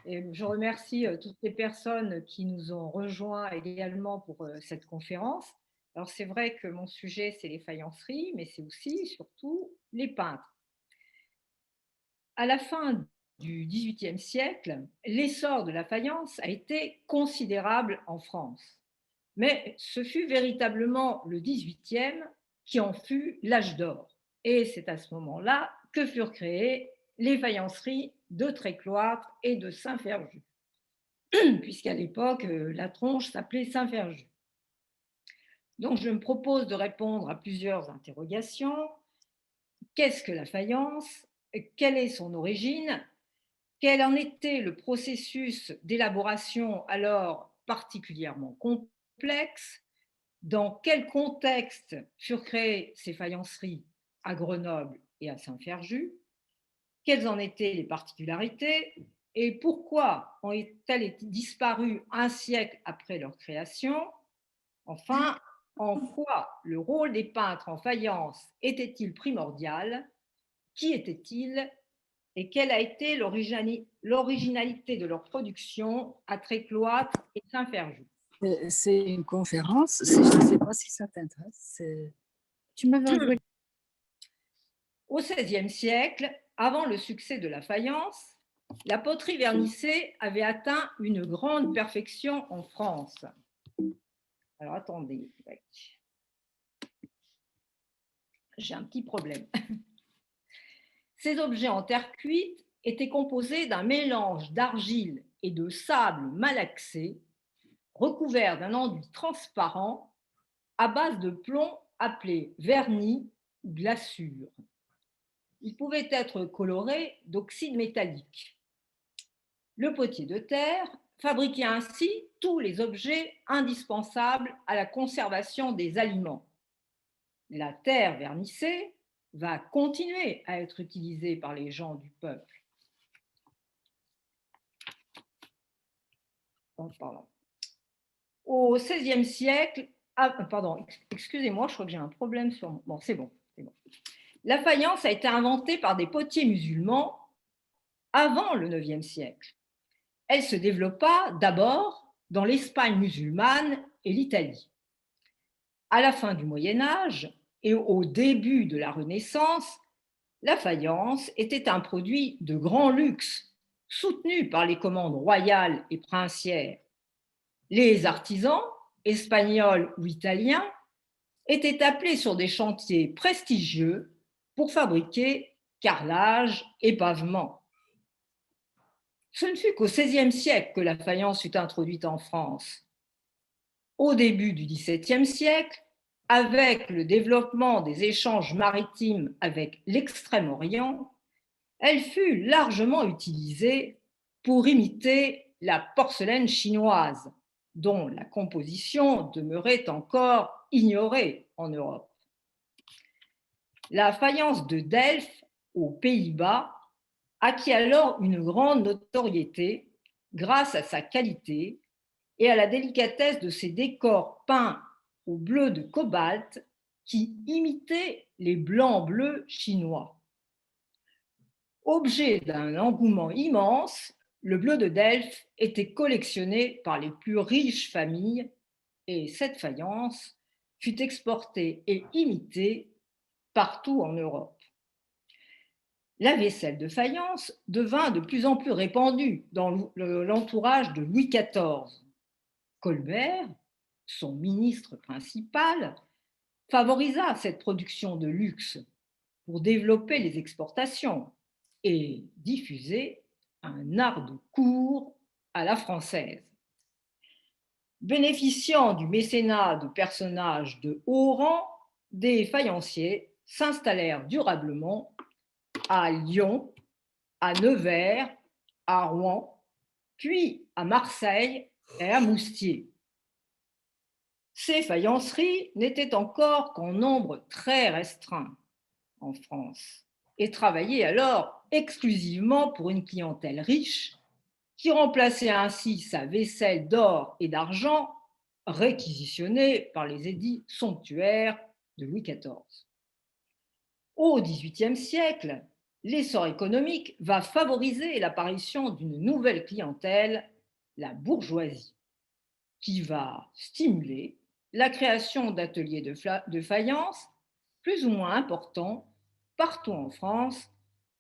Et je remercie toutes les personnes qui nous ont rejoints également pour cette conférence. Alors c'est vrai que mon sujet, c'est les faïenceries, mais c'est aussi, surtout, les peintres. À la fin du XVIIIe siècle, l'essor de la faïence a été considérable en France. Mais ce fut véritablement le XVIIIe qui en fut l'âge d'or. Et c'est à ce moment-là que furent créées les faïenceries de Trécloître et de Saint-Ferjus, puisqu'à l'époque, la tronche s'appelait Saint-Ferjus. Donc, je me propose de répondre à plusieurs interrogations. Qu'est-ce que la faïence? Quelle est son origine? Quel en était le processus d'élaboration alors particulièrement complexe? Dans quel contexte furent créées ces faïenceries à Grenoble et à Saint-Ferjus? Quelles en étaient les particularités? Et pourquoi ont-elles disparu un siècle après leur création? Enfin, en quoi le rôle des peintres en faïence était-il primordial? Qui était-il? Et quelle a été l'originalité de leur production à Trécloître et Saint-Ferjus? C'est une conférence, je ne sais pas si ça t'intéresse. Tu m'avais envoyé. Au XVIe siècle, avant le succès de la faïence, la poterie vernissée avait atteint une grande perfection en France. Alors attendez, j'ai un petit problème. Ces objets en terre cuite étaient composés d'un mélange d'argile et de sable malaxé, recouverts d'un enduit transparent à base de plomb appelé vernis ou glaçure. Il pouvait être coloré d'oxyde métallique. Le potier de terre fabriquait ainsi tous les objets indispensables à la conservation des aliments. La terre vernissée va continuer à être utilisée par les gens du peuple. Au XVIe siècle, excusez-moi, je crois que j'ai un problème sur mon... Bon, c'est bon. La faïence a été inventée par des potiers musulmans avant le IXe siècle. Elle se développa d'abord dans l'Espagne musulmane et l'Italie. À la fin du Moyen Âge et au début de la Renaissance, la faïence était un produit de grand luxe, soutenu par les commandes royales et princières. Les artisans, espagnols ou italiens, étaient appelés sur des chantiers prestigieux pour fabriquer carrelage et pavement. Ce ne fut qu'au XVIe siècle que la faïence fut introduite en France. Au début du XVIIe siècle, avec le développement des échanges maritimes avec l'Extrême-Orient, elle fut largement utilisée pour imiter la porcelaine chinoise, dont la composition demeurait encore ignorée en Europe. La faïence de Delft, aux Pays-Bas, acquit alors une grande notoriété grâce à sa qualité et à la délicatesse de ses décors peints au bleu de cobalt qui imitaient les blancs-bleus chinois. Objet d'un engouement immense, le bleu de Delft était collectionné par les plus riches familles et cette faïence fut exportée et imitée partout en Europe. La vaisselle de faïence devint de plus en plus répandue dans l'entourage de Louis XIV. Colbert, son ministre principal, favorisa cette production de luxe pour développer les exportations et diffuser un art de cour à la française. Bénéficiant du mécénat de personnages de haut rang, des faïenciers s'installèrent durablement à Lyon, à Nevers, à Rouen, puis à Marseille et à Moustier. Ces faïenceries n'étaient encore qu'en nombre très restreint en France et travaillaient alors exclusivement pour une clientèle riche qui remplaçait ainsi sa vaisselle d'or et d'argent réquisitionnée par les édits somptuaires de Louis XIV. Au XVIIIe siècle, L'essor économique va favoriser l'apparition d'une nouvelle clientèle, la bourgeoisie, qui va stimuler la création d'ateliers de faïence plus ou moins importants partout en France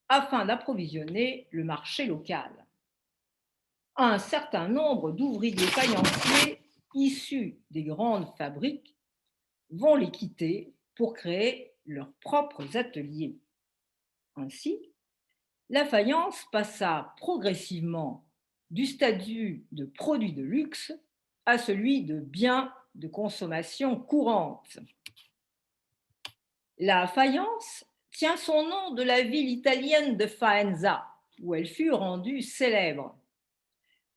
afin d'approvisionner le marché local. Un certain nombre d'ouvriers faïenciers issus des grandes fabriques vont les quitter pour créer leurs propres ateliers. Ainsi, la faïence passa progressivement du statut de produit de luxe à celui de bien de consommation courante. La faïence tient son nom de la ville italienne de Faenza, où elle fut rendue célèbre.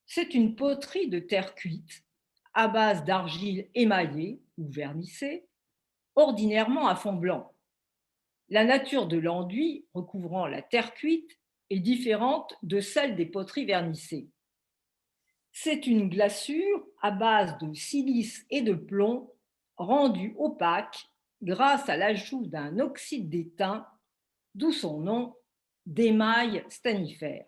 C'est une poterie de terre cuite à base d'argile émaillée ou vernissée, ordinairement à fond blanc. La nature de l'enduit recouvrant la terre cuite est différente de celle des poteries vernissées. C'est une glaçure à base de silice et de plomb rendue opaque grâce à l'ajout d'un oxyde d'étain, d'où son nom d'émail stannifère.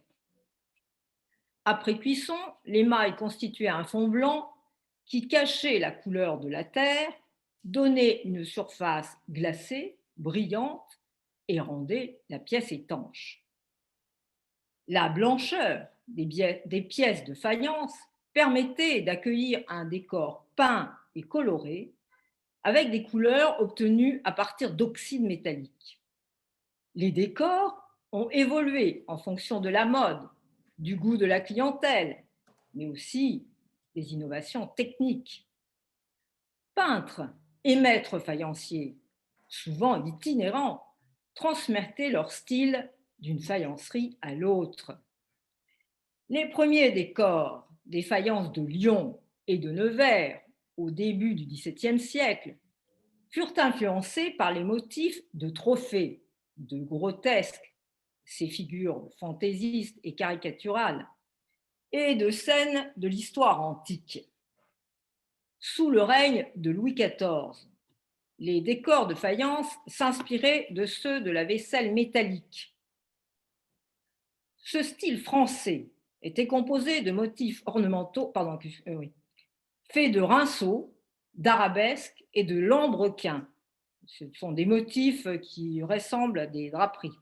Après cuisson, l'émail constituait un fond blanc qui cachait la couleur de la terre, donnait une surface glacée, brillante et rendait la pièce étanche. La blancheur des pièces de faïence permettait d'accueillir un décor peint et coloré avec des couleurs obtenues à partir d'oxyde métallique. Les décors ont évolué en fonction de la mode, du goût de la clientèle, mais aussi des innovations techniques. Peintres et maîtres faïenciers, souvent itinérants, transmettaient leur style d'une faïencerie à l'autre. Les premiers décors des faïences de Lyon et de Nevers au début du XVIIe siècle furent influencés par les motifs de trophées, de grotesques, ces figures fantaisistes et caricaturales, et de scènes de l'histoire antique. Sous le règne de Louis XIV, les décors de faïence s'inspiraient de ceux de la vaisselle métallique. Ce style français était composé de motifs ornementaux, faits de rinceaux, d'arabesques et de lambrequins. Ce sont des motifs qui ressemblent à des draperies.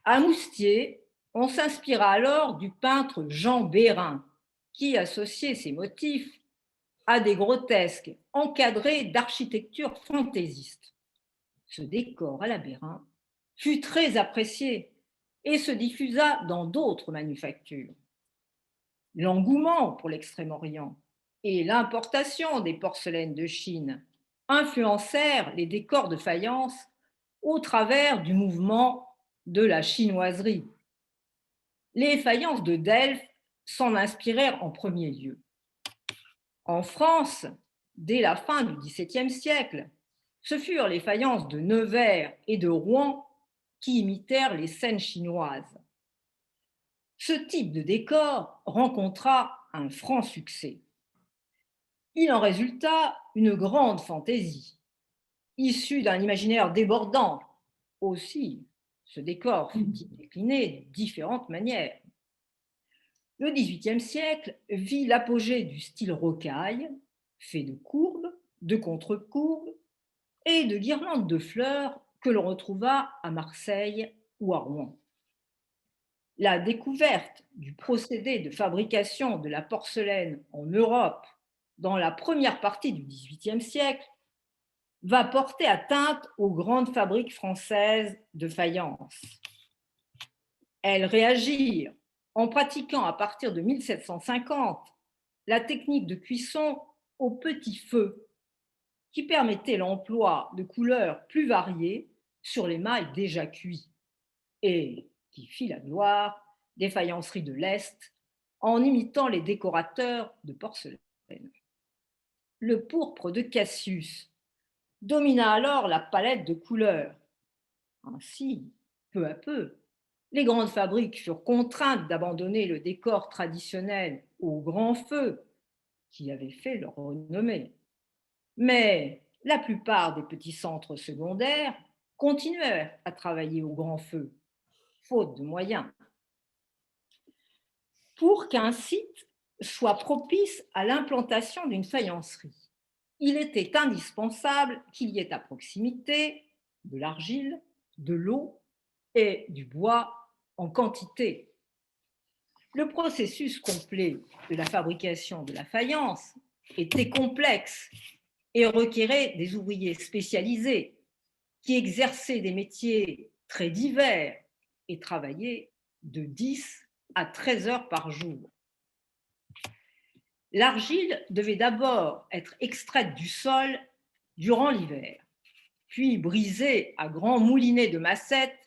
À Moustier, on s'inspira alors du peintre Jean Bérin, qui associait ces motifs à des grotesques encadrés d'architecture fantaisiste. Ce décor à la Bérin fut très apprécié et se diffusa dans d'autres manufactures. L'engouement pour l'Extrême-Orient et l'importation des porcelaines de Chine influencèrent les décors de faïence au travers du mouvement de la chinoiserie. Les faïences de Delft s'en inspirèrent en premier lieu. En France, dès la fin du XVIIe siècle, ce furent les faïences de Nevers et de Rouen qui imitèrent les scènes chinoises. Ce type de décor rencontra un franc succès. Il en résulta une grande fantaisie, issue d'un imaginaire débordant. Aussi, ce décor fut décliné de différentes manières. Le XVIIIe siècle vit l'apogée du style rocaille, fait de courbes, de contre-courbes et de guirlandes de fleurs que l'on retrouva à Marseille ou à Rouen. La découverte du procédé de fabrication de la porcelaine en Europe dans la première partie du XVIIIe siècle va porter atteinte aux grandes fabriques françaises de faïence. Elles réagirent en pratiquant à partir de 1750 la technique de cuisson au petit feu qui permettait l'emploi de couleurs plus variées sur l'émail déjà cuit et qui fit la gloire des faïenceries de l'Est en imitant les décorateurs de porcelaine. Le pourpre de Cassius domina alors la palette de couleurs. Ainsi, peu à peu, les grandes fabriques furent contraintes d'abandonner le décor traditionnel au grand feu qui avait fait leur renommée. Mais la plupart des petits centres secondaires continuèrent à travailler au grand feu, faute de moyens. Pour qu'un site soit propice à l'implantation d'une faïencerie, il était indispensable qu'il y ait à proximité de l'argile, de l'eau et du bois en quantité. Le processus complet de la fabrication de la faïence était complexe et requérait des ouvriers spécialisés qui exerçaient des métiers très divers et travaillaient de 10 à 13 heures par jour. L'argile devait d'abord être extraite du sol durant l'hiver, puis brisée à grands moulinets de massettes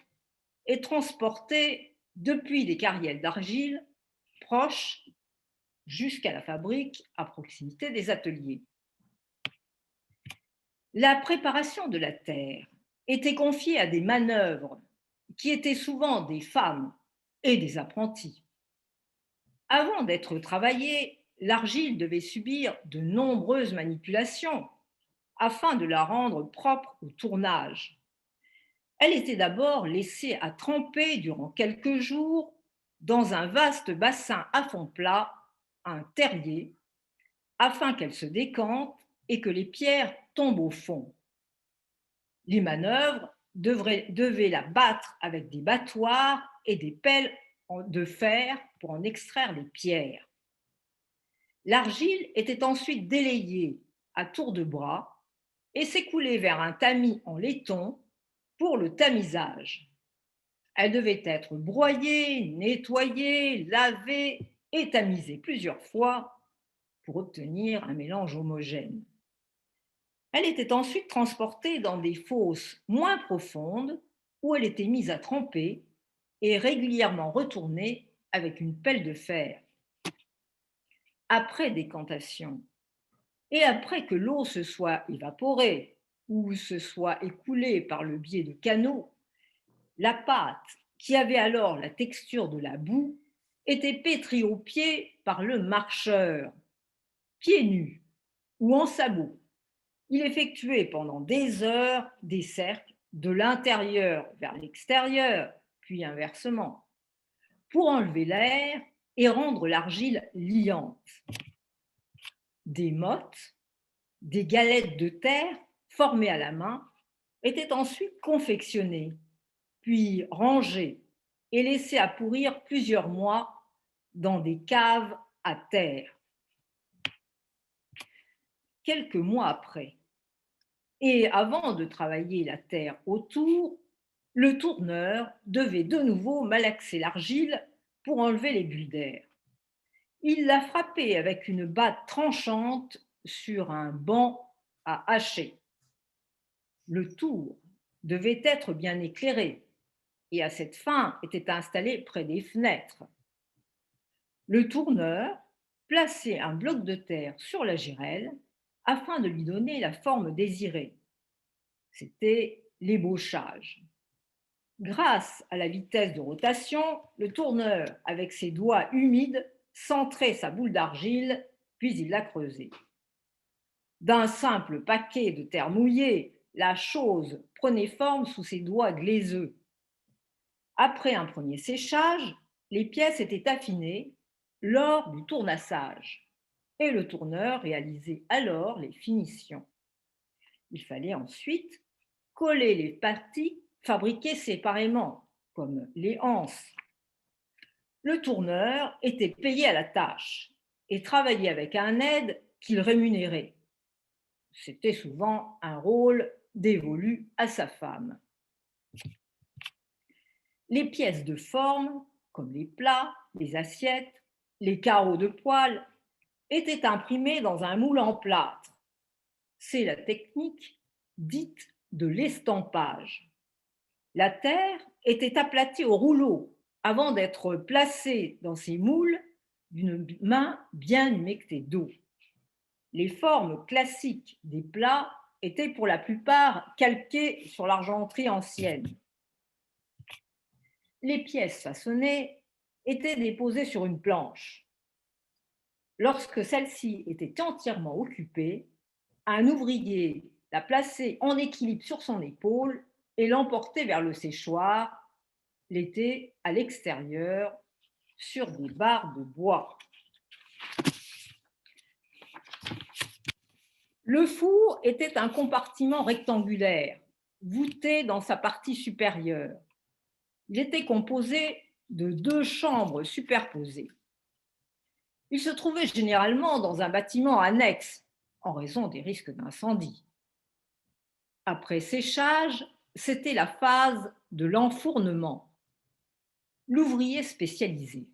et transportée depuis des carrières d'argile proches jusqu'à la fabrique à proximité des ateliers. La préparation de la terre était confiée à des manœuvres qui étaient souvent des femmes et des apprentis. Avant d'être travaillée, l'argile devait subir de nombreuses manipulations afin de la rendre propre au tournage. Elle était d'abord laissée à tremper durant quelques jours dans un vaste bassin à fond plat, un terrier, afin qu'elle se décante et que les pierres tombent au fond. Les manœuvres devaient la battre avec des battoirs et des pelles de fer pour en extraire les pierres. L'argile était ensuite délayée à tour de bras et s'écoulait vers un tamis en laiton pour le tamisage. Elle devait être broyée, nettoyée, lavée et tamisée plusieurs fois pour obtenir un mélange homogène. Elle était ensuite transportée dans des fosses moins profondes où elle était mise à tremper et régulièrement retournée avec une pelle de fer. Après décantation et après que l'eau se soit évaporée ou se soit écoulée par le biais de canaux, la pâte, qui avait alors la texture de la boue, était pétrie aux pieds par le marcheur, pieds nus ou en sabots. Il effectuait pendant des heures des cercles de l'intérieur vers l'extérieur, puis inversement, pour enlever l'air et rendre l'argile liante. Des mottes, des galettes de terre formées à la main étaient ensuite confectionnées, puis rangées et laissées à pourrir plusieurs mois dans des caves à terre. Quelques mois après, et avant de travailler la terre autour, le tourneur devait de nouveau malaxer l'argile pour enlever les bulles d'air. Il la frappait avec une batte tranchante sur un banc à hacher. Le tour devait être bien éclairé et à cette fin était installé près des fenêtres. Le tourneur plaçait un bloc de terre sur la girelle afin de lui donner la forme désirée. C'était l'ébauchage. Grâce à la vitesse de rotation, le tourneur, avec ses doigts humides, centrait sa boule d'argile, puis il la creusait. D'un simple paquet de terre mouillée, la chose prenait forme sous ses doigts glaiseux. Après un premier séchage, les pièces étaient affinées lors du tournassage et le tourneur réalisait alors les finitions. Il fallait ensuite coller les parties fabriquées séparément, comme les anses. Le tourneur était payé à la tâche et travaillait avec un aide qu'il rémunérait. C'était souvent un rôle dévolu à sa femme. Les pièces de forme, comme les plats, les assiettes, les carreaux de poêle, étaient imprimées dans un moule en plâtre. C'est la technique dite de l'estampage. La terre était aplatie au rouleau avant d'être placée dans ces moules d'une main bien humectée d'eau. Les formes classiques des plats étaient pour la plupart calquées sur l'argenterie ancienne. Les pièces façonnées étaient déposées sur une planche. Lorsque celle-ci était entièrement occupée, un ouvrier la plaçait en équilibre sur son épaule et l'emporter vers le séchoir, l'été à l'extérieur, sur des barres de bois. Le four était un compartiment rectangulaire, voûté dans sa partie supérieure. Il était composé de 2 chambres superposées. Il se trouvait généralement dans un bâtiment annexe, en raison des risques d'incendie. Après séchage, c'était la phase de l'enfournement. L'ouvrier spécialisé,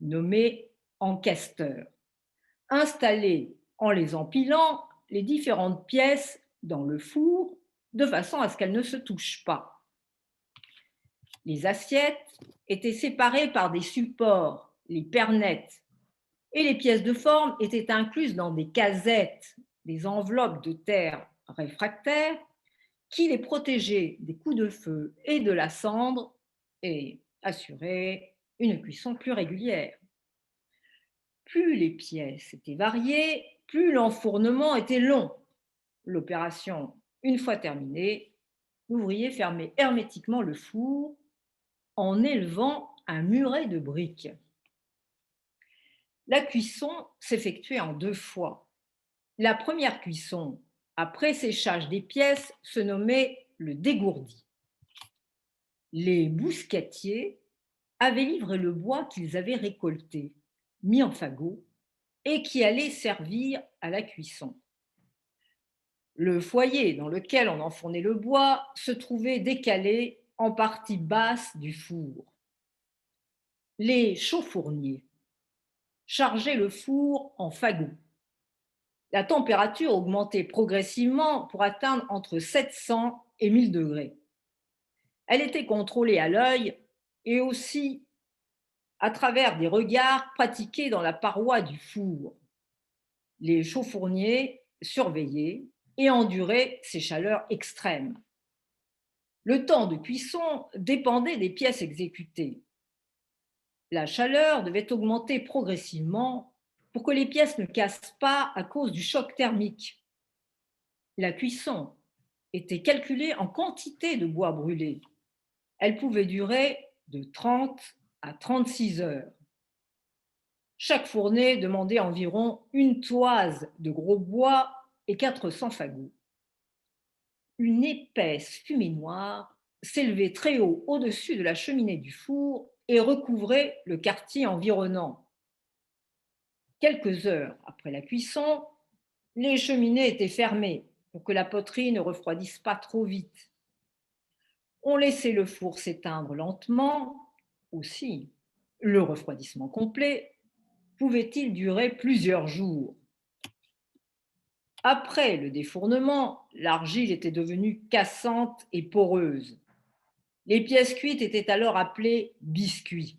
nommé encasteur, installait en les empilant les différentes pièces dans le four de façon à ce qu'elles ne se touchent pas. Les assiettes étaient séparées par des supports, les pernettes, et les pièces de forme étaient incluses dans des casettes, des enveloppes de terre réfractaires qui les protégeaient des coups de feu et de la cendre et assuraient une cuisson plus régulière. Plus les pièces étaient variées, plus l'enfournement était long. L'opération, une fois terminée, l'ouvrier fermait hermétiquement le four en élevant un muret de briques. La cuisson s'effectuait en 2 fois. La première cuisson, après séchage des pièces, se nommait le dégourdi. Les bouscatiers avaient livré le bois qu'ils avaient récolté, mis en fagots, et qui allait servir à la cuisson. Le foyer dans lequel on enfournait le bois se trouvait décalé en partie basse du four. Les chauffourniers chargeaient le four en fagots. La température augmentait progressivement pour atteindre entre 700 et 1000 degrés. Elle était contrôlée à l'œil et aussi à travers des regards pratiqués dans la paroi du four. Les chauffourniers surveillaient et enduraient ces chaleurs extrêmes. Le temps de cuisson dépendait des pièces exécutées. La chaleur devait augmenter progressivement pour que les pièces ne cassent pas à cause du choc thermique. La cuisson était calculée en quantité de bois brûlé. Elle pouvait durer de 30 à 36 heures. Chaque fournée demandait environ une toise de gros bois et 400 fagots. Une épaisse fumée noire s'élevait très haut au-dessus de la cheminée du four et recouvrait le quartier environnant. Quelques heures après la cuisson, les cheminées étaient fermées pour que la poterie ne refroidisse pas trop vite. On laissait le four s'éteindre lentement. Aussi, le refroidissement complet pouvait-il durer plusieurs jours. Après le défournement, l'argile était devenue cassante et poreuse. Les pièces cuites étaient alors appelées biscuits.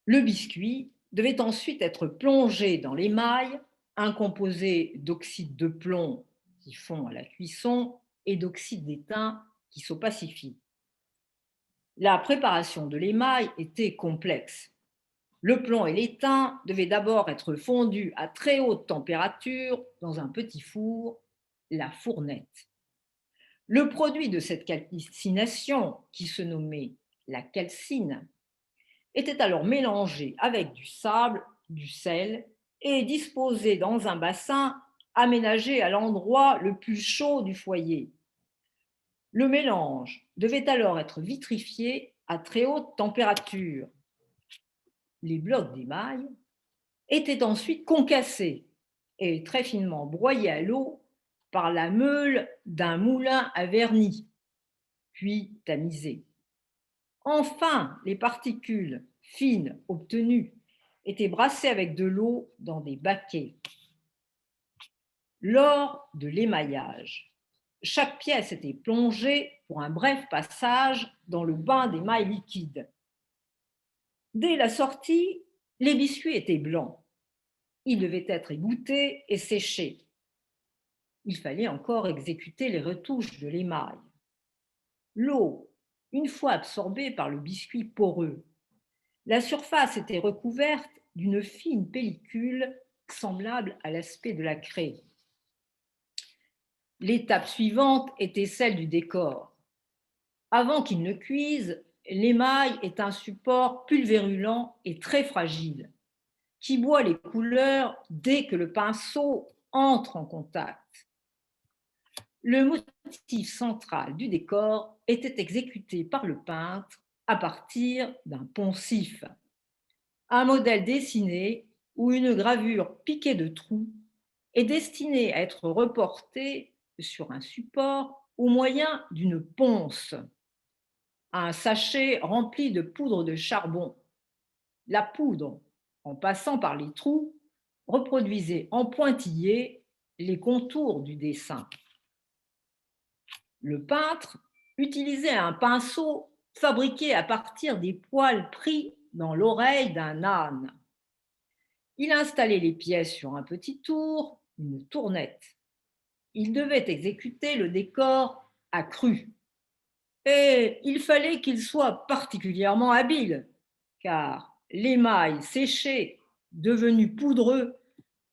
Le biscuit devait ensuite être plongé dans l'émail, un composé d'oxyde de plomb qui fond à la cuisson et d'oxyde d'étain qui s'opacifie. La préparation de l'émail était complexe. Le plomb et l'étain devaient d'abord être fondus à très haute température dans un petit four, la fournette. Le produit de cette calcination, qui se nommait la calcine, était alors mélangé avec du sable, du sel et disposé dans un bassin aménagé à l'endroit le plus chaud du foyer. Le mélange devait alors être vitrifié à très haute température. Les blocs d'émail étaient ensuite concassés et très finement broyés à l'eau par la meule d'un moulin à vernis, puis tamisés. Enfin, les particules fines obtenues étaient brassées avec de l'eau dans des baquets. Lors de l'émaillage, chaque pièce était plongée pour un bref passage dans le bain d'émail liquide. Dès la sortie, les biscuits étaient blancs. Ils devaient être égouttés et séchés. Il fallait encore exécuter les retouches de l'émail. L'eau, une fois absorbée par le biscuit poreux, la surface était recouverte d'une fine pellicule semblable à l'aspect de la craie. L'étape suivante était celle du décor. Avant qu'il ne cuise, l'émail est un support pulvérulent et très fragile, qui boit les couleurs dès que le pinceau entre en contact. Le motif central du décor était exécuté par le peintre à partir d'un poncif, un modèle dessiné ou une gravure piquée de trous est destinée à être reportée sur un support au moyen d'une ponce, un sachet rempli de poudre de charbon. La poudre, en passant par les trous, reproduisait en pointillé les contours du dessin. Le peintre utilisait un pinceau fabriqué à partir des poils pris dans l'oreille d'un âne. Il installait les pièces sur un petit tour, une tournette. Il devait exécuter le décor à cru. Et il fallait qu'il soit particulièrement habile, car l'émail séché, devenu poudreux,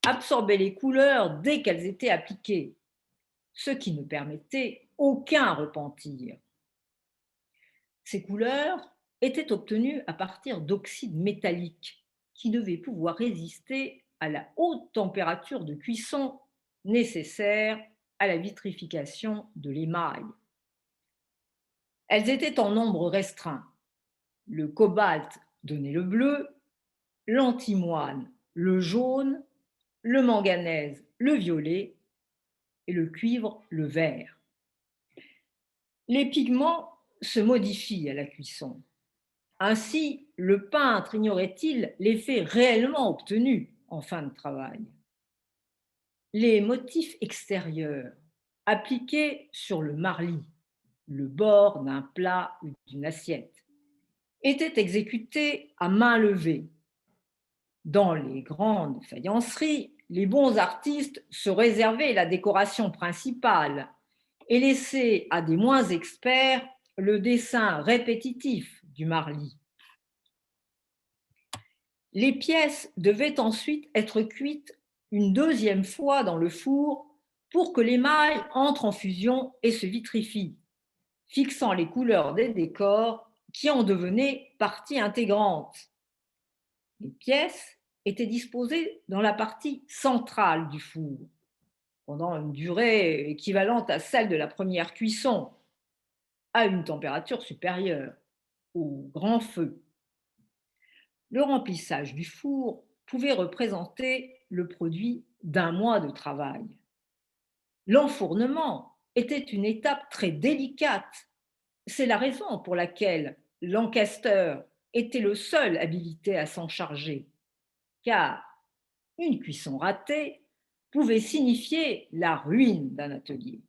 absorbait les couleurs dès qu'elles étaient appliquées, ce qui ne permettait aucun repentir. Ces couleurs étaient obtenues à partir d'oxydes métalliques qui devaient pouvoir résister à la haute température de cuisson nécessaire à la vitrification de l'émail. Elles étaient en nombre restreint. Le cobalt donnait le bleu, l'antimoine le jaune, le manganèse le violet et le cuivre le vert. Les pigments se modifient à la cuisson. Ainsi, le peintre ignorait-il l'effet réellement obtenu en fin de travail. Les motifs extérieurs appliqués sur le marli, le bord d'un plat ou d'une assiette, étaient exécutés à main levée. Dans les grandes faïenceries, les bons artistes se réservaient la décoration principale et laissaient à des moins experts le dessin répétitif du marli. Les pièces devaient ensuite être cuites une deuxième fois dans le four pour que l'émail entre en fusion et se vitrifie, fixant les couleurs des décors qui en devenaient partie intégrante. Les pièces étaient disposées dans la partie centrale du four, pendant une durée équivalente à celle de la première cuisson, à une température supérieure, au grand feu. Le remplissage du four pouvait représenter le produit d'un mois de travail. L'enfournement était une étape très délicate. C'est la raison pour laquelle l'encaisteur était le seul habilité à s'en charger, car une cuisson ratée pouvait signifier la ruine d'un atelier.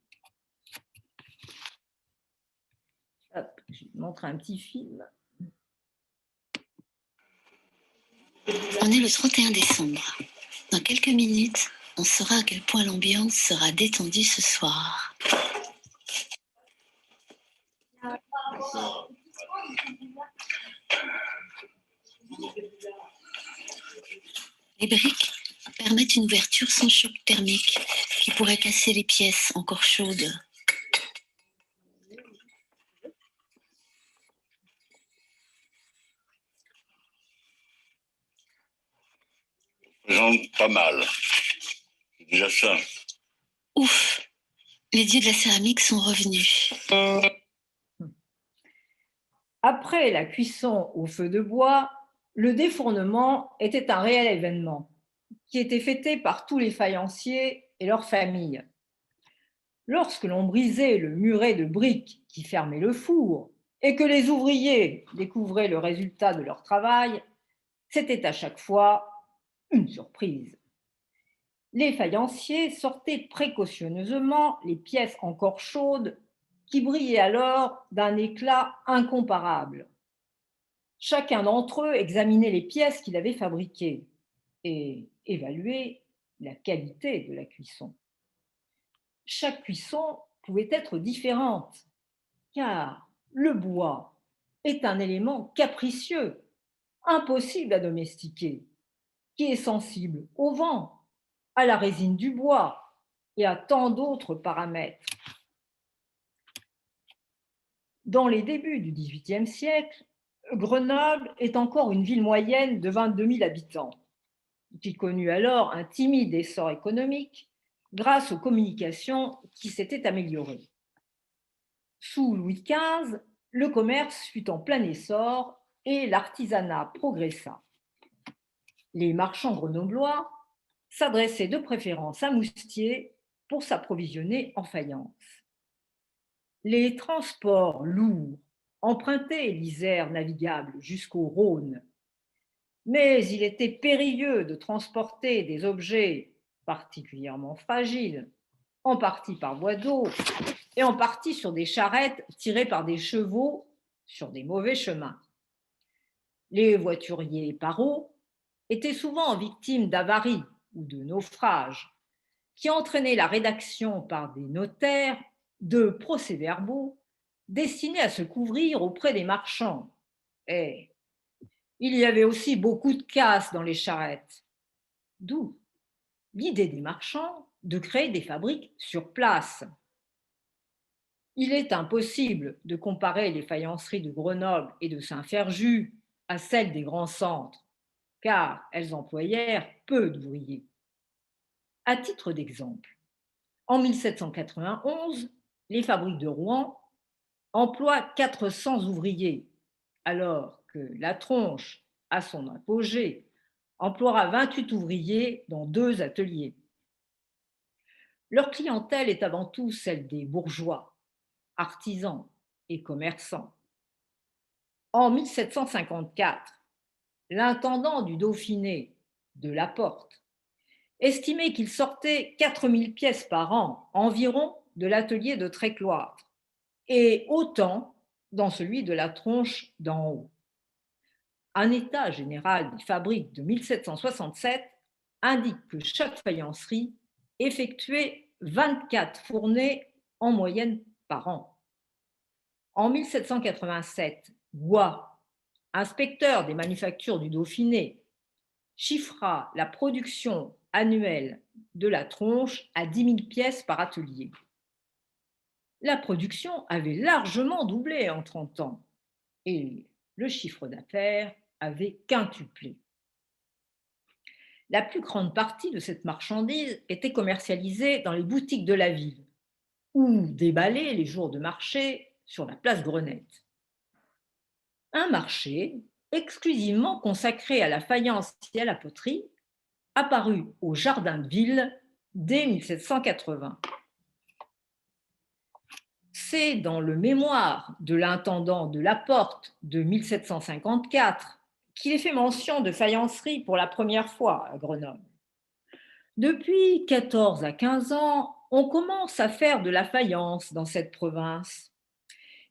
Hop, je vous montre un petit film. On est le 31 décembre. Dans quelques minutes, on saura à quel point l'ambiance sera détendue ce soir. Les briques permettent une ouverture sans choc thermique qui pourrait casser les pièces encore chaudes. Pas mal. C'est déjà ça. Ouf, les dieux de la céramique sont revenus. Après la cuisson au feu de bois, le défournement était un réel événement qui était fêté par tous les faïenciers et leurs familles. Lorsque l'on brisait le muret de briques qui fermait le four et que les ouvriers découvraient le résultat de leur travail, c'était à chaque fois une surprise. Les faïenciers sortaient précautionneusement les pièces encore chaudes qui brillaient alors d'un éclat incomparable. Chacun d'entre eux examinait les pièces qu'il avait fabriquées et évaluait la qualité de la cuisson. Chaque cuisson pouvait être différente, car le bois est un élément capricieux, impossible à domestiquer, qui est sensible au vent, à la résine du bois, et à tant d'autres paramètres. Dans les débuts du XVIIIe siècle, Grenoble est encore une ville moyenne de 22 000 habitants, qui connut alors un timide essor économique grâce aux communications qui s'étaient améliorées. Sous Louis XV, le commerce fut en plein essor et l'artisanat progressa. Les marchands grenoblois s'adressaient de préférence à Moustier pour s'approvisionner en faïence. Les transports lourds empruntaient l'Isère navigable jusqu'au Rhône, mais il était périlleux de transporter des objets particulièrement fragiles, en partie par voie d'eau et en partie sur des charrettes tirées par des chevaux sur des mauvais chemins. Les voituriers par eau étaient souvent victimes d'avaries ou de naufrages qui entraînaient la rédaction par des notaires de procès-verbaux destinés à se couvrir auprès des marchands. Et il y avait aussi beaucoup de casse dans les charrettes, d'où l'idée des marchands de créer des fabriques sur place. Il est impossible de comparer les faïenceries de Grenoble et de Saint-Ferjus à celles des grands centres, car elles employèrent peu d'ouvriers. À titre d'exemple, en 1791, les fabriques de Rouen emploient 400 ouvriers, alors que la Tronche, à son apogée, emploiera 28 ouvriers dans 2 ateliers. Leur clientèle est avant tout celle des bourgeois, artisans et commerçants. En 1754, l'intendant du Dauphiné, de Laporte, estimait qu'il sortait 4000 pièces par an environ de l'atelier de Trécloître et autant dans celui de la Tronche d'en haut. Un état général des fabriques de 1767 indique que chaque faïencerie effectuait 24 fournées en moyenne par an. En 1787, Goix, inspecteur des manufactures du Dauphiné, chiffra la production annuelle de la Tronche à 10 000 pièces par atelier. La production avait largement doublé en 30 ans et le chiffre d'affaires avait quintuplé. La plus grande partie de cette marchandise était commercialisée dans les boutiques de la ville ou déballée les jours de marché sur la place Grenette. Un marché exclusivement consacré à la faïence et à la poterie apparut au Jardin de Ville dès 1780. C'est dans le mémoire de l'intendant de Laporte de 1754 qu'il est fait mention de faïencerie pour la première fois à Grenoble. Depuis 14 à 15 ans, on commence à faire de la faïence dans cette province.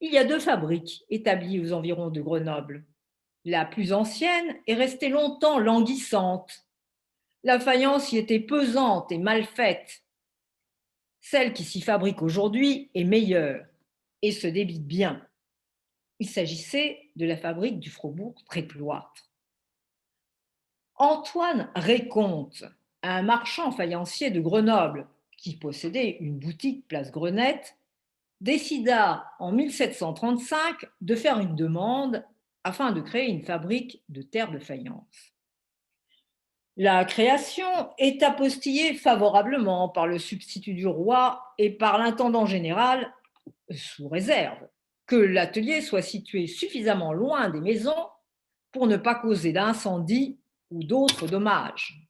Il y a 2 fabriques établies aux environs de Grenoble. La plus ancienne est restée longtemps languissante. La faïence y était pesante et mal faite. Celle qui s'y fabrique aujourd'hui est meilleure et se débite bien. Il s'agissait de la fabrique du faubourg Trécloître. Antoine Récomte, un marchand faïencier de Grenoble qui possédait une boutique place Grenette, décida en 1735 de faire une demande afin de créer une fabrique de terre de faïence. La création est apostillée favorablement par le substitut du roi et par l'intendant général, sous réserve que l'atelier soit situé suffisamment loin des maisons pour ne pas causer d'incendie ou d'autres dommages.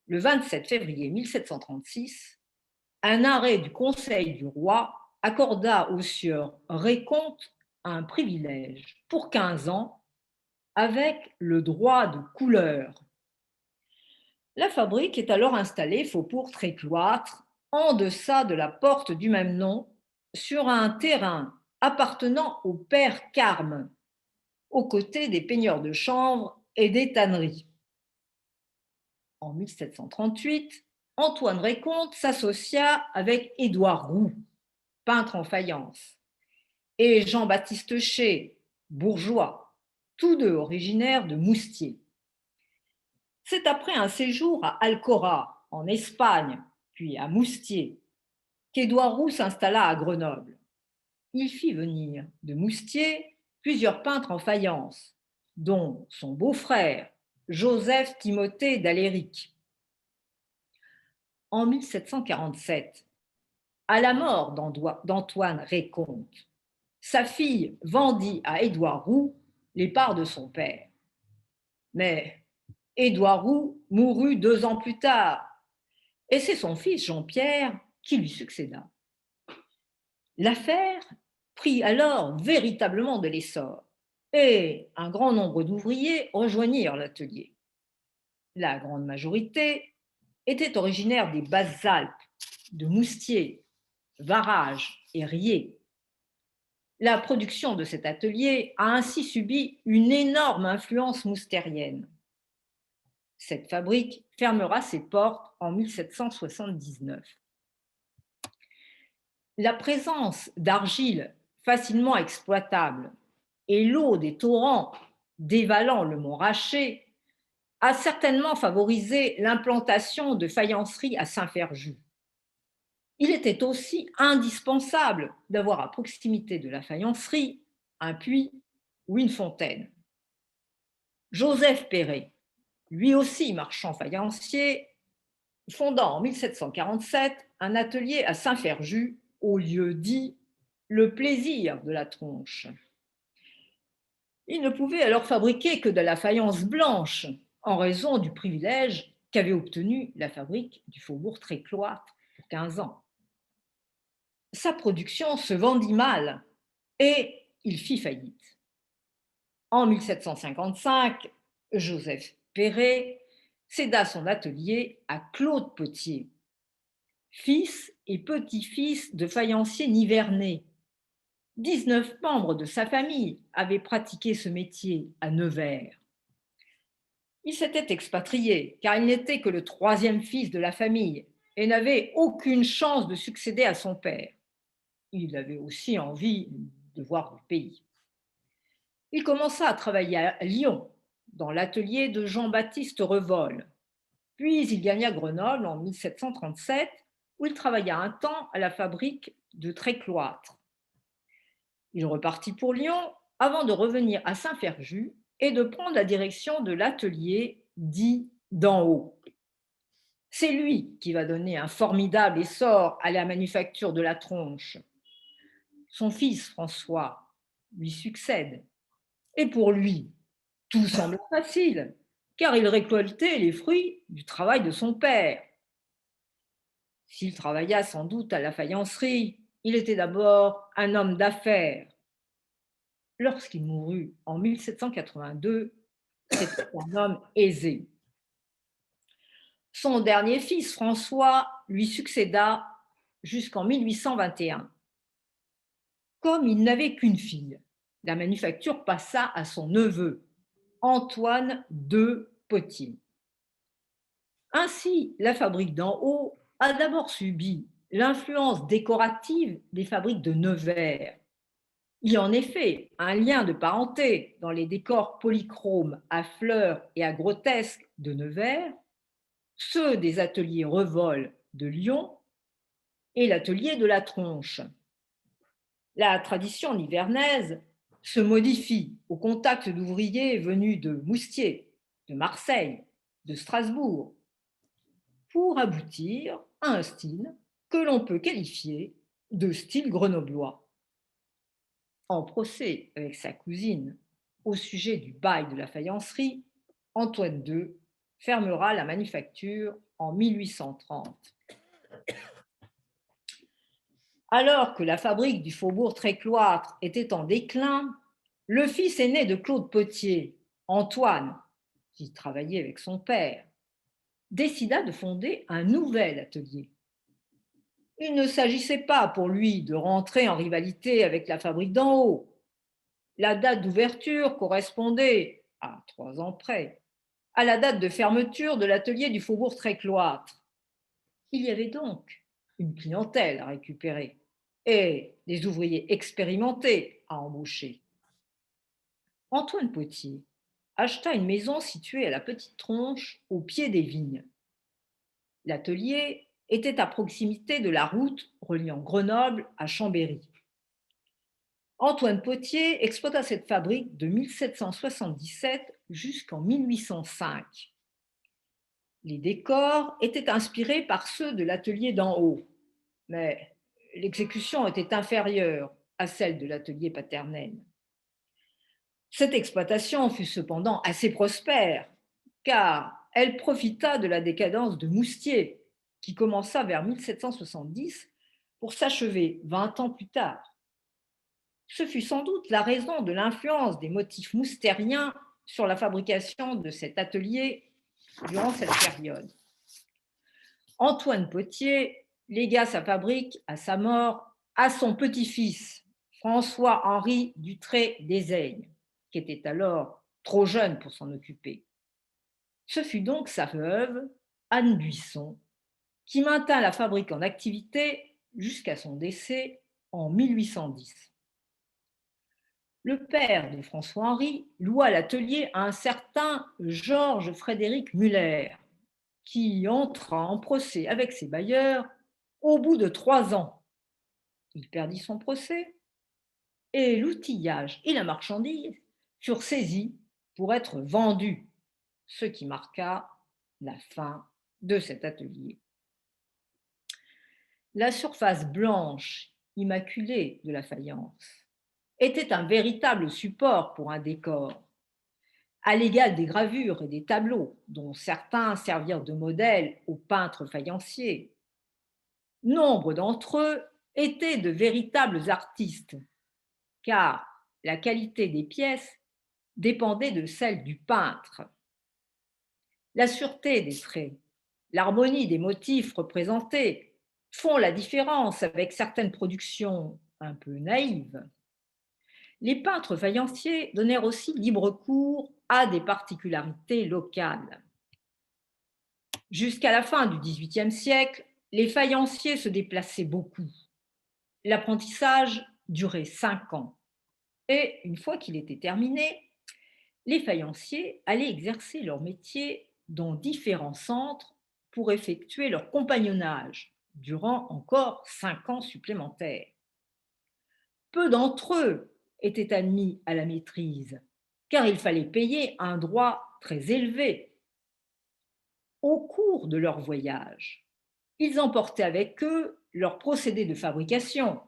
Le 27 février 1736, un arrêt du Conseil du roi accorda au sieur Récomte un privilège pour 15 ans avec le droit de couleur. La fabrique est alors installée faubourg Trécloître, en deçà de la porte du même nom, sur un terrain appartenant au père Carme, aux côtés des peigneurs de chanvre et des tanneries. En 1738, Antoine Récomte s'associa avec Édouard Roux, peintre en faïence, et Jean-Baptiste Chez, bourgeois, tous 2 originaires de Moustier. C'est après un séjour à Alcora, en Espagne, puis à Moustier, qu'Édouard Roux s'installa à Grenoble. Il fit venir de Moustier plusieurs peintres en faïence, dont son beau-frère, Joseph Timothée d'Aléric. En 1747, à la mort d'Antoine Récomte, sa fille vendit à Édouard Roux les parts de son père. Mais Édouard Roux mourut 2 ans plus tard, et c'est son fils Jean-Pierre qui lui succéda. L'affaire prit alors véritablement de l'essor, et un grand nombre d'ouvriers rejoignirent l'atelier. La grande majorité était originaire des Basses-Alpes, de Moustier, Varage et Riez. La production de cet atelier a ainsi subi une énorme influence moustérienne. Cette fabrique fermera ses portes en 1779. La présence d'argile facilement exploitable et l'eau des torrents dévalant le mont Raché a certainement favorisé l'implantation de faïenceries à Saint-Ferjus. Il était aussi indispensable d'avoir à proximité de la faïencerie un puits ou une fontaine. Joseph Perret, lui aussi marchand faïencier, fonda en 1747 un atelier à Saint-Ferjus au lieu dit le plaisir de la tronche. Il ne pouvait alors fabriquer que de la faïence blanche en raison du privilège qu'avait obtenu la fabrique du faubourg Trécloître pour 15 ans. Sa production se vendit mal et il fit faillite. En 1755, Joseph Perret céda son atelier à Claude Potier, fils et petit-fils de faïencier nivernais. 19 membres de sa famille avaient pratiqué ce métier à Nevers. Il s'était expatrié car il n'était que le 3e fils de la famille et n'avait aucune chance de succéder à son père. Il avait aussi envie de voir le pays. Il commença à travailler à Lyon, dans l'atelier de Jean-Baptiste Revol. Puis il gagna Grenoble en 1737, où il travailla un temps à la fabrique de Trécloître. Il repartit pour Lyon avant de revenir à Saint-Ferjus et de prendre la direction de l'atelier dit d'en haut. C'est lui qui va donner un formidable essor à la manufacture de la tronche. Son fils François lui succède. Et pour lui, tout semble facile, car il récoltait les fruits du travail de son père. S'il travailla sans doute à la faïencerie, il était d'abord un homme d'affaires. Lorsqu'il mourut en 1782, c'était un homme aisé. Son dernier fils, François, lui succéda jusqu'en 1821. Comme il n'avait qu'une fille, la manufacture passa à son neveu, Antoine de Potier. Ainsi, la fabrique d'en haut a d'abord subi l'influence décorative des fabriques de Nevers. Il y a en effet un lien de parenté dans les décors polychromes à fleurs et à grotesques de Nevers, ceux des ateliers Revol de Lyon et l'atelier de la Tronche. La tradition nivernaise se modifie au contact d'ouvriers venus de Moustier, de Marseille, de Strasbourg, pour aboutir à un style que l'on peut qualifier de style grenoblois. En procès avec sa cousine au sujet du bail de la faïencerie, Antoine II fermera la manufacture en 1830. Alors que la fabrique du faubourg Trécloître était en déclin, le fils aîné de Claude Potier, Antoine, qui travaillait avec son père, décida de fonder un nouvel atelier. Il ne s'agissait pas pour lui de rentrer en rivalité avec la fabrique d'en haut. La date d'ouverture correspondait, à 3 ans près, à la date de fermeture de l'atelier du faubourg Trécloître. Il y avait donc une clientèle à récupérer et des ouvriers expérimentés à embaucher. Antoine Potier acheta une maison située à la Petite Tronche, au pied des vignes. L'atelier était à proximité de la route reliant Grenoble à Chambéry. Antoine Potier exploita cette fabrique de 1777 jusqu'en 1805. Les décors étaient inspirés par ceux de l'atelier d'en haut, mais l'exécution était inférieure à celle de l'atelier paternel. Cette exploitation fut cependant assez prospère, car elle profita de la décadence de Moustier, qui commença vers 1770 pour s'achever 20 ans plus tard. Ce fut sans doute la raison de l'influence des motifs moustériens sur la fabrication de cet atelier durant cette période. Antoine Potier légua sa fabrique à sa mort à son petit-fils, François-Henri Dutré-Desailles, qui était alors trop jeune pour s'en occuper. Ce fut donc sa veuve, Anne Buisson, qui maintint la fabrique en activité jusqu'à son décès en 1810. Le père de François-Henri loua l'atelier à un certain Georges Frédéric Muller, qui entra en procès avec ses bailleurs au bout de 3 ans. Il perdit son procès et l'outillage et la marchandise furent saisis pour être vendus, ce qui marqua la fin de cet atelier. La surface blanche, immaculée de la faïence était un véritable support pour un décor, à l'égal des gravures et des tableaux, dont certains servirent de modèle aux peintres faïenciers. Nombre d'entre eux étaient de véritables artistes, car la qualité des pièces dépendait de celle du peintre. La sûreté des traits, l'harmonie des motifs représentés font la différence avec certaines productions un peu naïves. Les peintres faïenciers donnèrent aussi libre cours à des particularités locales. Jusqu'à la fin du XVIIIe siècle, les faïenciers se déplaçaient beaucoup. L'apprentissage durait 5 ans. Et une fois qu'il était terminé, les faïenciers allaient exercer leur métier dans différents centres pour effectuer leur compagnonnage durant encore 5 ans supplémentaires. Peu d'entre eux étaient admis à la maîtrise, car il fallait payer un droit très élevé. Au cours de leur voyage, ils emportaient avec eux leurs procédés de fabrication,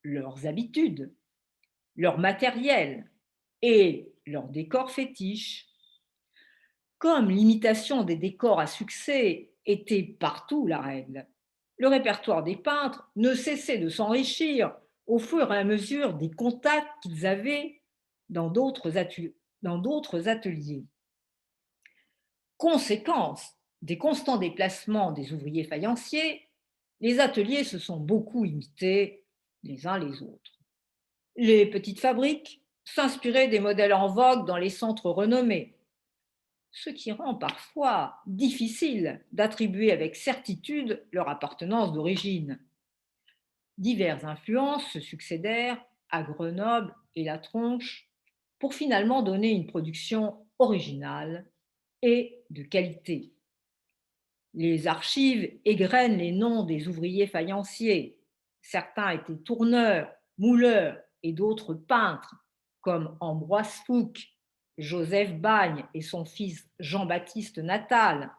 leurs habitudes, leur matériel et leurs décors fétiches. Comme l'imitation des décors à succès était partout la règle, le répertoire des peintres ne cessait de s'enrichir au fur et à mesure des contacts qu'ils avaient dans d'autres ateliers. Conséquence des constants déplacements des ouvriers faïenciers, les ateliers se sont beaucoup imités les uns les autres. Les petites fabriques s'inspiraient des modèles en vogue dans les centres renommés, ce qui rend parfois difficile d'attribuer avec certitude leur appartenance d'origine. Diverses influences se succédèrent à Grenoble et La Tronche pour finalement donner une production originale et de qualité. Les archives égrènent les noms des ouvriers faïenciers. Certains étaient tourneurs, mouleurs et d'autres peintres, comme Ambroise Fouque, Joseph Bagne et son fils Jean-Baptiste Natal,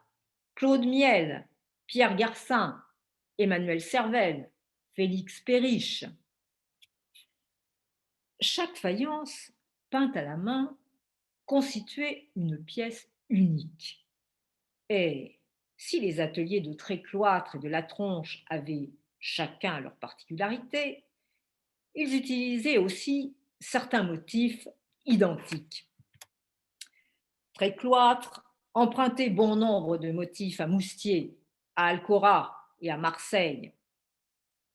Claude Miel, Pierre Garcin, Emmanuel Servel, Félix Perriche. Chaque faïence, peinte à la main, constituait une pièce unique. Et si les ateliers de Trécloître et de La Tronche avaient chacun leur particularité, ils utilisaient aussi certains motifs identiques. Trécloître empruntait bon nombre de motifs à Moustier, à Alcora et à Marseille.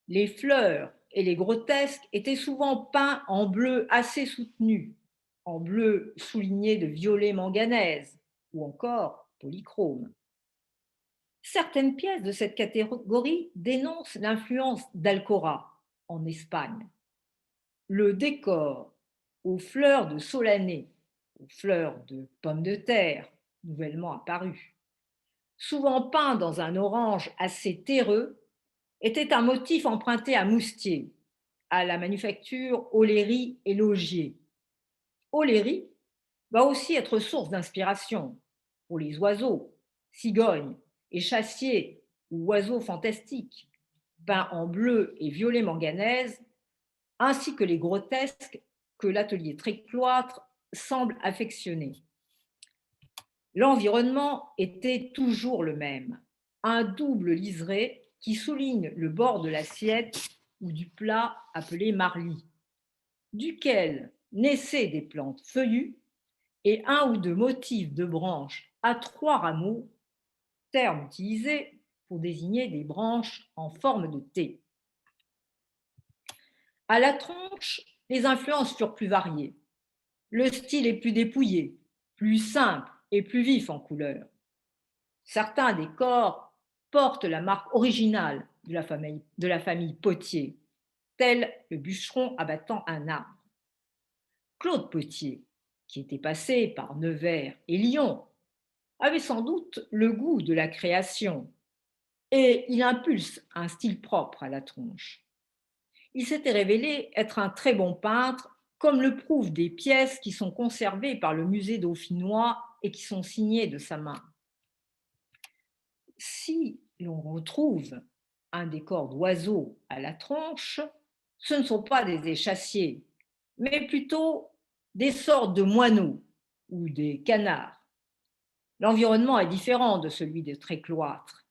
Les fleurs et les grotesques étaient souvent peints en bleu assez soutenu, en bleu souligné de violet manganèse ou encore polychrome. Certaines pièces de cette catégorie dénoncent l'influence d'Alcora en Espagne. Le décor aux fleurs de solanée, aux fleurs de pommes de terre nouvellement apparues, souvent peint dans un orange assez terreux, était un motif emprunté à Moustier, à la manufacture Oléry et Laugier. Oléry va aussi être source d'inspiration pour les oiseaux, cigognes et chassiers ou oiseaux fantastiques, peints en bleu et violet manganèse, ainsi que les grotesques que l'atelier Trécloître semble affectionner. L'environnement était toujours le même, un double liseré qui souligne le bord de l'assiette ou du plat appelé marli, duquel naissaient des plantes feuillues et un ou deux motifs de branches à 3 rameaux, terme utilisé pour désigner des branches en forme de T. À la tronche, les influences furent plus variées. Le style est plus dépouillé, plus simple et plus vif en couleur. Certains décors portent la marque originale de la famille Potier, tel le bûcheron abattant un arbre. Claude Potier, qui était passé par Nevers et Lyon, avait sans doute le goût de la création et il impulse un style propre à la tronche. Il s'était révélé être un très bon peintre, comme le prouvent des pièces qui sont conservées par le musée dauphinois et qui sont signées de sa main. Si l'on retrouve un décor d'oiseaux à la tronche, ce ne sont pas des échassiers, mais plutôt des sortes de moineaux ou des canards. L'environnement est différent de celui des Trécloîtres.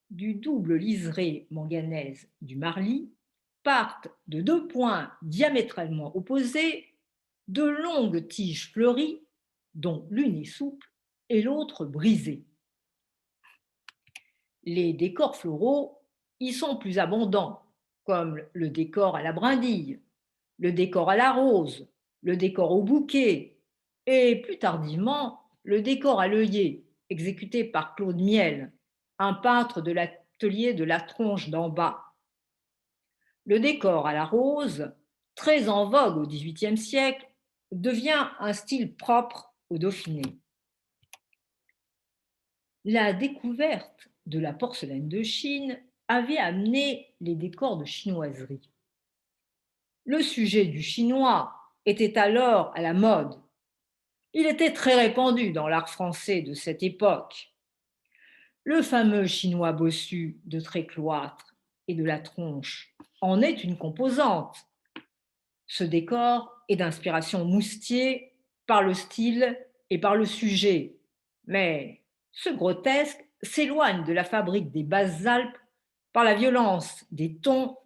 Du double liseré manganèse du marli partent de 2 points diamétralement opposés de longues tiges fleuries, dont l'une est souple et l'autre brisée. Les décors floraux y sont plus abondants, comme le décor à la brindille, le décor à la rose, le décor au bouquet et plus tardivement le décor à l'œillet, exécuté par Claude Miel, un peintre de l'atelier de la Tronche d'en bas. Le décor à la rose, très en vogue au XVIIIe siècle, devient un style propre au Dauphiné. La découverte de la porcelaine de Chine avait amené les décors de chinoiserie. Le sujet du chinois était alors à la mode. Il était très répandu dans l'art français de cette époque. Le fameux chinois bossu de Trécloître et de la Tronche en est une composante. Ce décor est d'inspiration Moustier par le style et par le sujet, mais ce grotesque s'éloigne de la fabrique des Basses Alpes par la violence des tons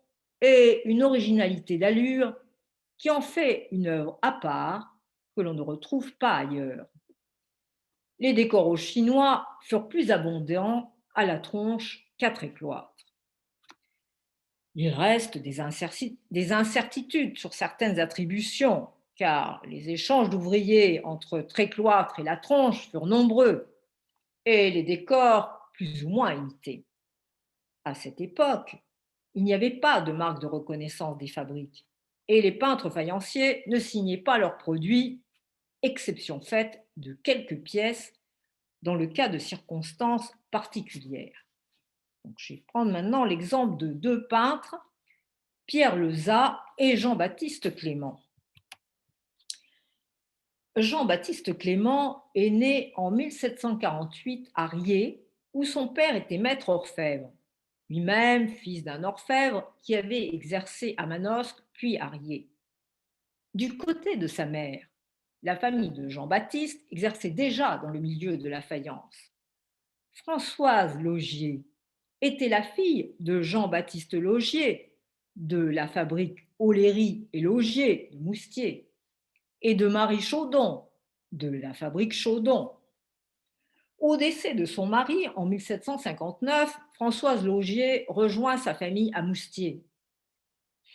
et une originalité d'allure qui en fait une œuvre à part que l'on ne retrouve pas ailleurs. Les décors aux chinois furent plus abondants à la Tronche qu'à Trécloître. Il reste des incertitudes sur certaines attributions, car les échanges d'ouvriers entre Trécloître et la Tronche furent nombreux et les décors plus ou moins imités. À cette époque, il n'y avait pas de marque de reconnaissance des fabriques et les peintres faïenciers ne signaient pas leurs produits, exception faite de quelques pièces dans le cas de circonstances particulières. Donc, je vais prendre maintenant l'exemple de 2 peintres, Pierre Lezat et Jean-Baptiste Clément. Jean-Baptiste Clément est né en 1748 à Riez, où son père était maître orfèvre, lui-même fils d'un orfèvre qui avait exercé à Manosque puis à Riez. Du côté de sa mère, la famille de Jean-Baptiste exerçait déjà dans le milieu de la faïence. Françoise Laugier était la fille de Jean-Baptiste Laugier, de la fabrique Oléry et Laugier de Moustier, et de Marie Chaudon, de la fabrique Chaudon. Au décès de son mari en 1759, Françoise Laugier rejoint sa famille à Moustier.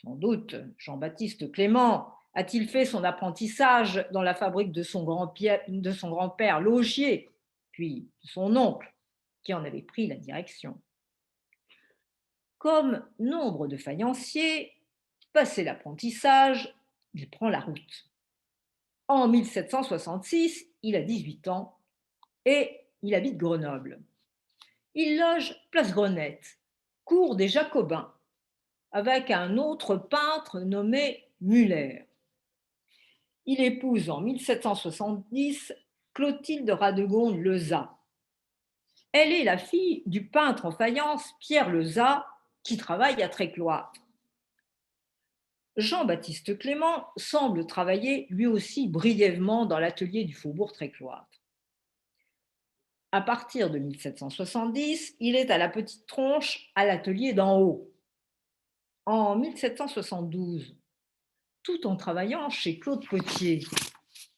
Sans doute, Jean-Baptiste Clément a-t-il fait son apprentissage dans la fabrique de son grand-père Laugier, puis de son oncle, qui en avait pris la direction. Comme nombre de faïenciers, passé l'apprentissage, il prend la route. En 1766, il a 18 ans et il habite Grenoble. Il loge place Grenette, cour des Jacobins, avec un autre peintre nommé Muller. Il épouse en 1770 Clotilde Radegonde-Lezat. Elle est la fille du peintre en faïence Pierre Lezat, qui travaille à Trécloître. Jean-Baptiste Clément semble travailler lui aussi brièvement dans l'atelier du faubourg Trécloître. À partir de 1770, il est à la Petite Tronche à l'atelier d'en haut. En 1772, tout en travaillant chez Claude Potier,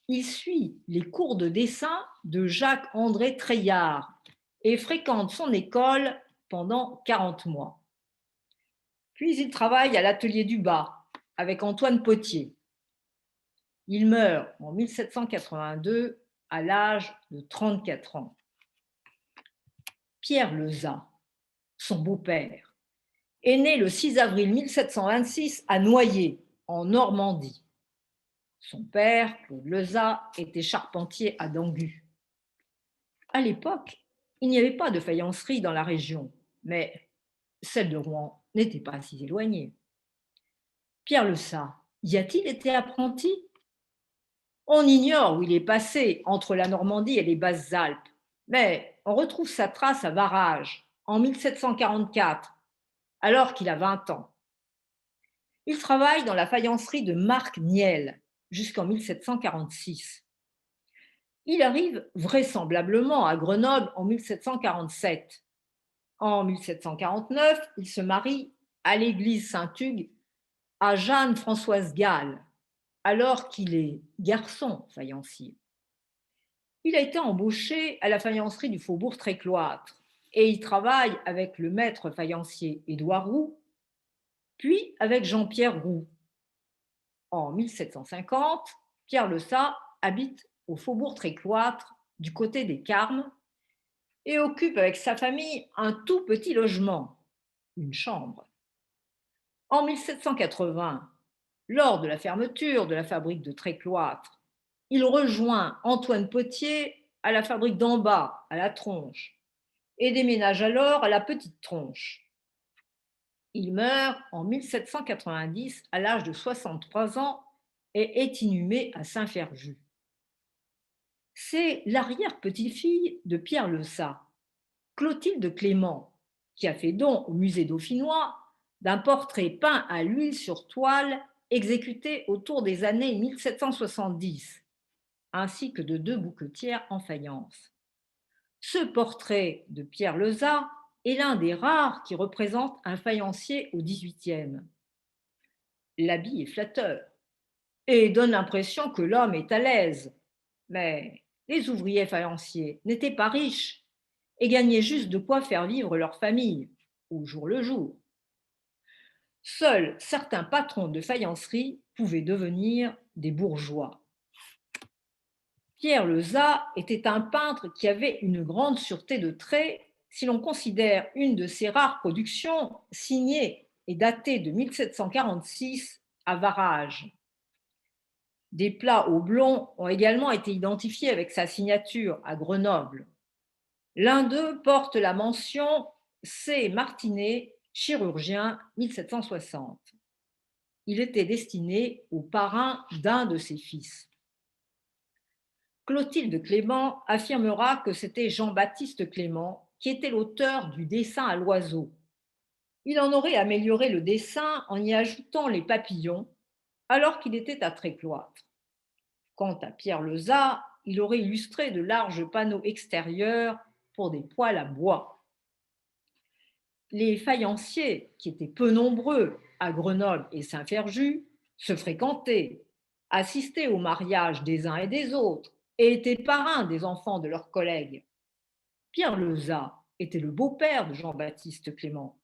il suit les cours de dessin de Jacques-André Treillard et fréquente son école pendant 40 mois. Puis il travaille à l'atelier du bas avec Antoine Potier. Il meurt en 1782 à l'âge de 34 ans. Pierre Lezat, son beau-père, est né le 6 avril 1726 à Noyers, en Normandie. Son père, Claude Lezat, était charpentier à Dangu. À l'époque, il n'y avait pas de faïencerie dans la région, mais celle de Rouen n'était pas si éloignée. Pierre Lezat, y a-t-il été apprenti? On ignore où il est passé entre la Normandie et les Basses-Alpes, mais on retrouve sa trace à Varage en 1744, alors qu'il a 20 ans. Il travaille dans la faïencerie de Marc Niel jusqu'en 1746. Il arrive vraisemblablement à Grenoble en 1747. En 1749, il se marie à l'église Saint-Hugues à Jeanne-Françoise Gall, alors qu'il est garçon faïencier. Il a été embauché à la faïencerie du faubourg Trécloître et il travaille avec le maître faïencier Édouard Roux, puis avec Jean-Pierre Roux. En 1750, Pierre Lezat habite au faubourg Trécloître du côté des Carmes et occupe avec sa famille un tout petit logement, une chambre. En 1780, lors de la fermeture de la fabrique de Trécloître, il rejoint Antoine Potier à la fabrique d'en bas, à la Tronche, et déménage alors à la Petite Tronche. Il meurt en 1790 à l'âge de 63 ans et est inhumé à Saint-Ferjus. C'est l'arrière-petite-fille de Pierre Lezat, Clotilde Clément, qui a fait don au musée dauphinois d'un portrait peint à l'huile sur toile exécuté autour des années 1770, ainsi que de 2 bouquetières en faïence. Ce portrait de Pierre Lezat est l'un des rares qui représente un faïencier au XVIIIe. L'habit est flatteur et donne l'impression que l'homme est à l'aise, mais les ouvriers faïenciers n'étaient pas riches et gagnaient juste de quoi faire vivre leur famille, au jour le jour. Seuls certains patrons de faïencerie pouvaient devenir des bourgeois. Pierre Lezat était un peintre qui avait une grande sûreté de traits si l'on considère une de ses rares productions signée et datée de 1746 à Varage. Des plats au blond ont également été identifiés avec sa signature à Grenoble. L'un d'eux porte la mention C. Martinet, chirurgien, 1760. Il était destiné au parrain d'un de ses fils. Clotilde Clément affirmera que c'était Jean-Baptiste Clément qui était l'auteur du dessin à l'oiseau. Il en aurait amélioré le dessin en y ajoutant les papillons, alors qu'il était à Trécloître. Quant à Pierre Lezat, il aurait illustré de larges panneaux extérieurs pour des poêles à bois. Les faïenciers, qui étaient peu nombreux à Grenoble et Saint-Ferjus, se fréquentaient, assistaient au mariage des uns et des autres et étaient parrains des enfants de leurs collègues. Pierre Lezat était le beau-père de Jean-Baptiste Clément,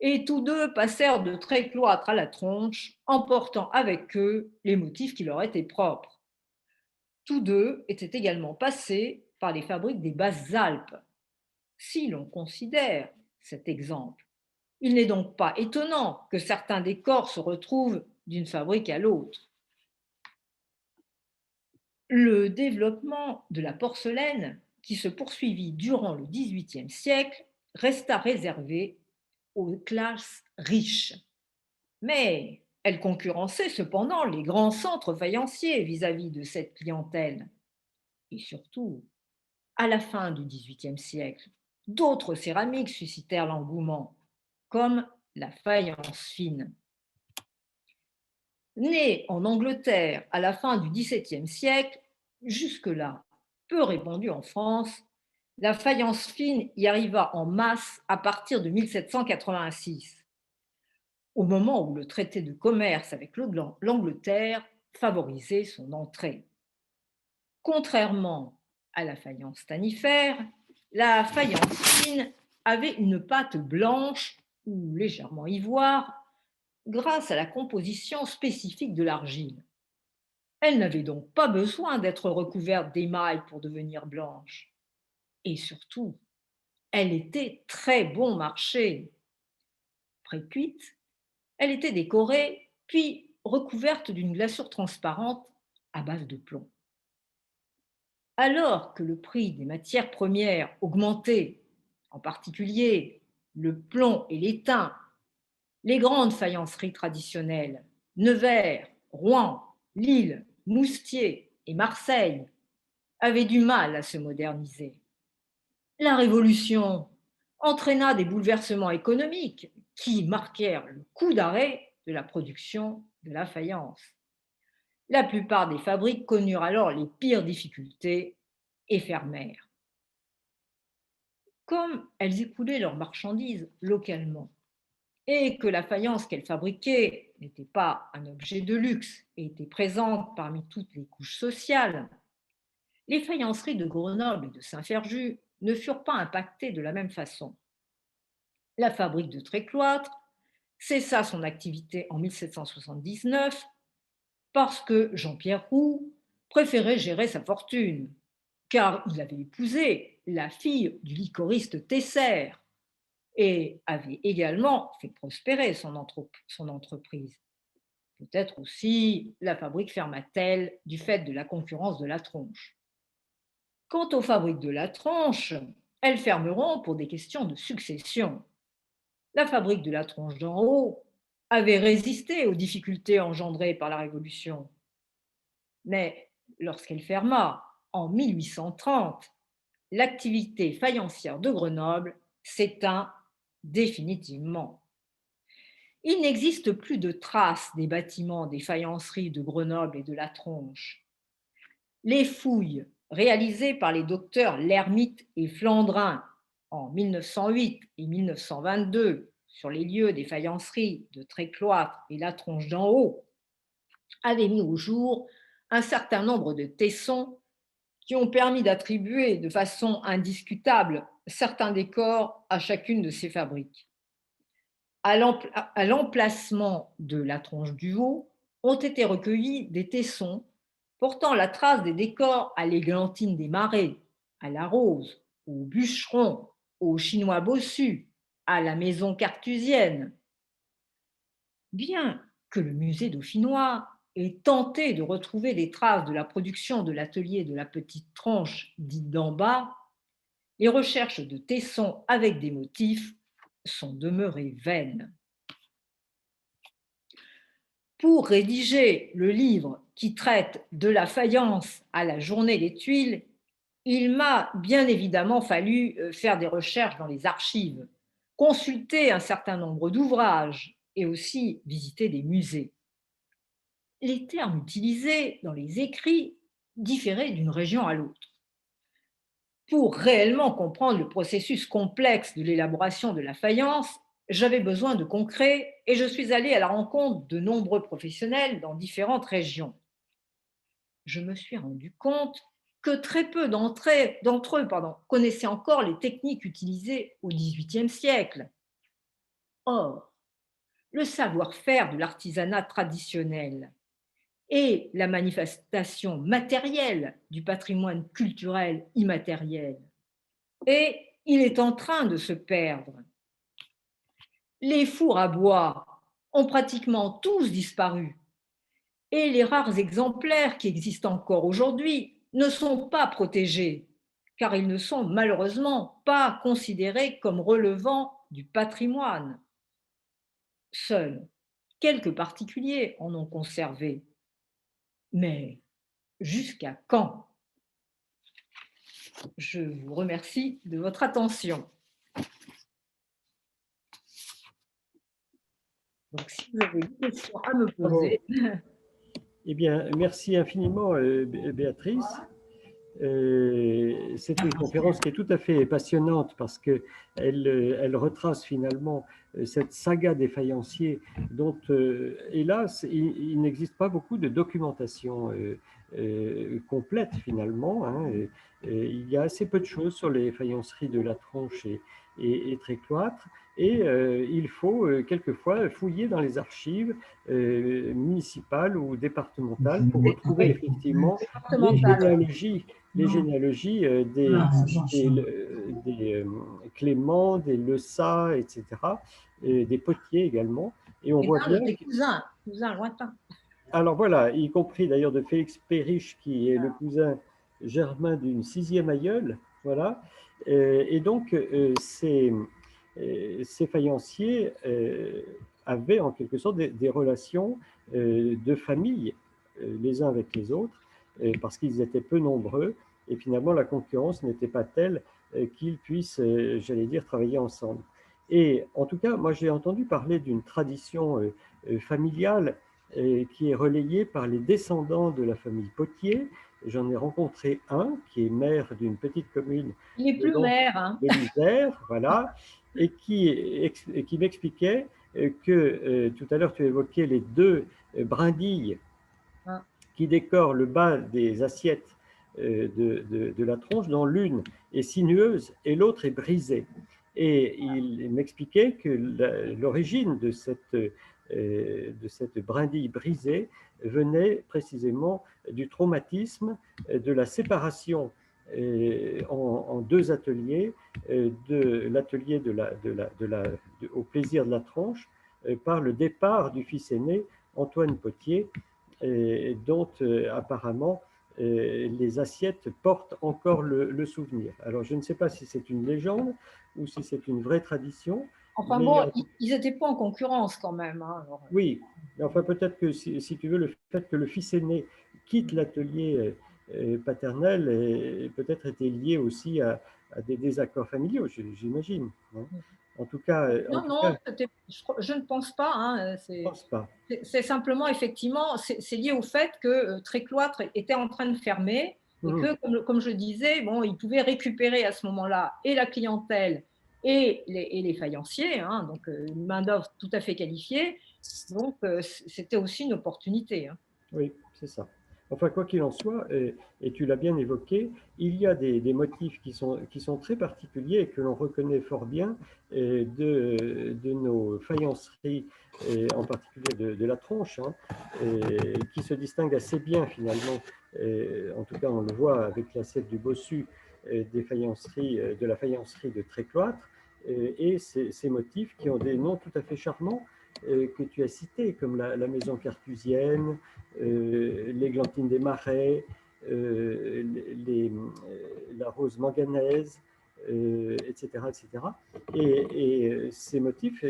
et tous deux passèrent de Trécloître à la Tronche, emportant avec eux les motifs qui leur étaient propres. Tous deux étaient également passés par les fabriques des Basses-Alpes. Si l'on considère cet exemple, il n'est donc pas étonnant que certains décors se retrouvent d'une fabrique à l'autre. Le développement de la porcelaine, qui se poursuivit durant le XVIIIe siècle, resta réservée aux classes riches. Mais elle concurrençait cependant les grands centres faïenciers vis-à-vis de cette clientèle. Et surtout, à la fin du XVIIIe siècle, d'autres céramiques suscitèrent l'engouement, comme la faïence fine. Née en Angleterre à la fin du XVIIe siècle, jusque-là peu répandue en France, la faïence fine y arriva en masse à partir de 1786, au moment où le traité de commerce avec l'Angleterre favorisait son entrée. Contrairement à la faïence tannifère, la faïence fine avait une pâte blanche ou légèrement ivoire grâce à la composition spécifique de l'argile. Elle n'avait donc pas besoin d'être recouverte d'émail pour devenir blanche. Et surtout, elle était très bon marché. Pré-cuite, elle était décorée, puis recouverte d'une glaçure transparente à base de plomb. Alors que le prix des matières premières augmentait, en particulier le plomb et l'étain, les grandes faïenceries traditionnelles, Nevers, Rouen, Lille, Moustier et Marseille, avaient du mal à se moderniser. La Révolution entraîna des bouleversements économiques qui marquèrent le coup d'arrêt de la production de la faïence. La plupart des fabriques connurent alors les pires difficultés et fermèrent. Comme elles écoulaient leurs marchandises localement et que la faïence qu'elles fabriquaient n'était pas un objet de luxe et était présente parmi toutes les couches sociales, les faïenceries de Grenoble et de Saint-Ferjus ne furent pas impactées de la même façon. La fabrique de Trécloître cessa son activité en 1779 parce que Jean-Pierre Roux préférait gérer sa fortune, car il avait épousé la fille du liquoriste Tesser et avait également fait prospérer son entreprise. Peut-être aussi la fabrique ferma-t-elle du fait de la concurrence de la tronche. Quant aux fabriques de la tronche, elles fermeront pour des questions de succession. La fabrique de la tronche d'en haut avait résisté aux difficultés engendrées par la Révolution. Mais lorsqu'elle ferma en 1830, l'activité faïencière de Grenoble s'éteint définitivement. Il n'existe plus de traces des bâtiments des faïenceries de Grenoble et de la Tronche. Les fouilles réalisées par les docteurs Lermite et Flandrin en 1908 et 1922 sur les lieux des faïenceries de Trécloître et la Tronche d'en haut avaient mis au jour un certain nombre de tessons qui ont permis d'attribuer de façon indiscutable certains décors à chacune de ces fabriques. À l'emplacement de la Tronche du Haut ont été recueillis des tessons portant la trace des décors à l'églantine des Marais, à la Rose, au Bûcheron, au Chinois bossu, à la Maison cartusienne. Bien que le musée dauphinois ait tenté de retrouver des traces de la production de l'atelier de la Petite Tronche dite d'en bas, les recherches de tessons avec des motifs sont demeurées vaines. Pour rédiger le livre qui traite de la faïence à la Journée des Tuiles, il m'a bien évidemment fallu faire des recherches dans les archives, consulter un certain nombre d'ouvrages et aussi visiter des musées. Les termes utilisés dans les écrits différaient d'une région à l'autre. Pour réellement comprendre le processus complexe de l'élaboration de la faïence, j'avais besoin de concret et je suis allée à la rencontre de nombreux professionnels dans différentes régions. Je me suis rendu compte que très peu d'entre eux connaissaient encore les techniques utilisées au XVIIIe siècle. Or, le savoir-faire de l'artisanat traditionnel et la manifestation matérielle du patrimoine culturel immatériel, et il est en train de se perdre. Les fours à bois ont pratiquement tous disparu et les rares exemplaires qui existent encore aujourd'hui ne sont pas protégés car ils ne sont malheureusement pas considérés comme relevant du patrimoine. Seuls quelques particuliers en ont conservé. Mais jusqu'à quand? Je vous remercie de votre attention. Donc, si vous avez des questions à me poser. Eh bien, merci infiniment, Béatrice. C'est une conférence qui est tout à fait passionnante parce qu'elle retrace finalement cette saga des faïenciers dont, hélas, il n'existe pas beaucoup de documentation complète finalement. Hein. Il y a assez peu de choses sur les faïenceries de La Tronche et Trécloître. Et il faut quelquefois fouiller dans les archives municipales ou départementales pour retrouver effectivement les généalogies des Clément, des Lessat, etc., des Potiers également. Et on voit bien. Des cousins lointains. Alors voilà, y compris d'ailleurs de Félix Perriche, qui est le cousin germain d'une 6e aïeule. Voilà. Et donc, ces faïenciers avaient en quelque sorte des relations de famille les uns avec les autres, parce qu'ils étaient peu nombreux, et finalement la concurrence n'était pas telle qu'ils puissent, j'allais dire, travailler ensemble. Et en tout cas, moi j'ai entendu parler d'une tradition familiale qui est relayée par les descendants de la famille Potier. J'en ai rencontré un qui est maire d'une petite commune Il n'est plus maire, hein. de l'Isère, voilà, et qui m'expliquait que tout à l'heure tu évoquais les 2 brindilles qui décorent le bas des assiettes de La Tronche, dont l'une est sinueuse et l'autre est brisée. Et il m'expliquait que l'origine de cette brindille brisée venait précisément du traumatisme de la séparation en 2 ateliers, de l'atelier au plaisir de La Tronche, par le départ du fils aîné, Antoine Potier, dont apparemment les assiettes portent encore le souvenir. Alors je ne sais pas si c'est une légende ou si c'est une vraie tradition. Enfin bon, ils n'étaient pas en concurrence quand même. Hein, alors. Oui, enfin peut-être que si tu veux, le fait que le fils aîné quitte l'atelier paternel peut-être était lié aussi à des désaccords familiaux, j'imagine. Hein. En tout cas, je ne pense pas. Hein, pense pas. C'est simplement, effectivement, c'est lié au fait que Trécloître était en train de fermer et que, comme je disais, bon, ils pouvaient récupérer à ce moment-là et la clientèle et les faïenciers, hein, donc une main-d'œuvre tout à fait qualifiée. Donc, c'était aussi une opportunité. Hein. Oui, c'est ça. Enfin, quoi qu'il en soit, et tu l'as bien évoqué, il y a des motifs qui sont très particuliers et que l'on reconnaît fort bien de nos faïenceries, en particulier de La Tronche, hein, qui se distinguent assez bien finalement. En tout cas, on le voit avec l'assiette du bossu des faïenceries, de la faïencerie de Trécloître, et ces motifs qui ont des noms tout à fait charmants que tu as cités, comme la maison carthusienne, l'églantine des marais, la rose manganaise, etc., etc. Et ces motifs,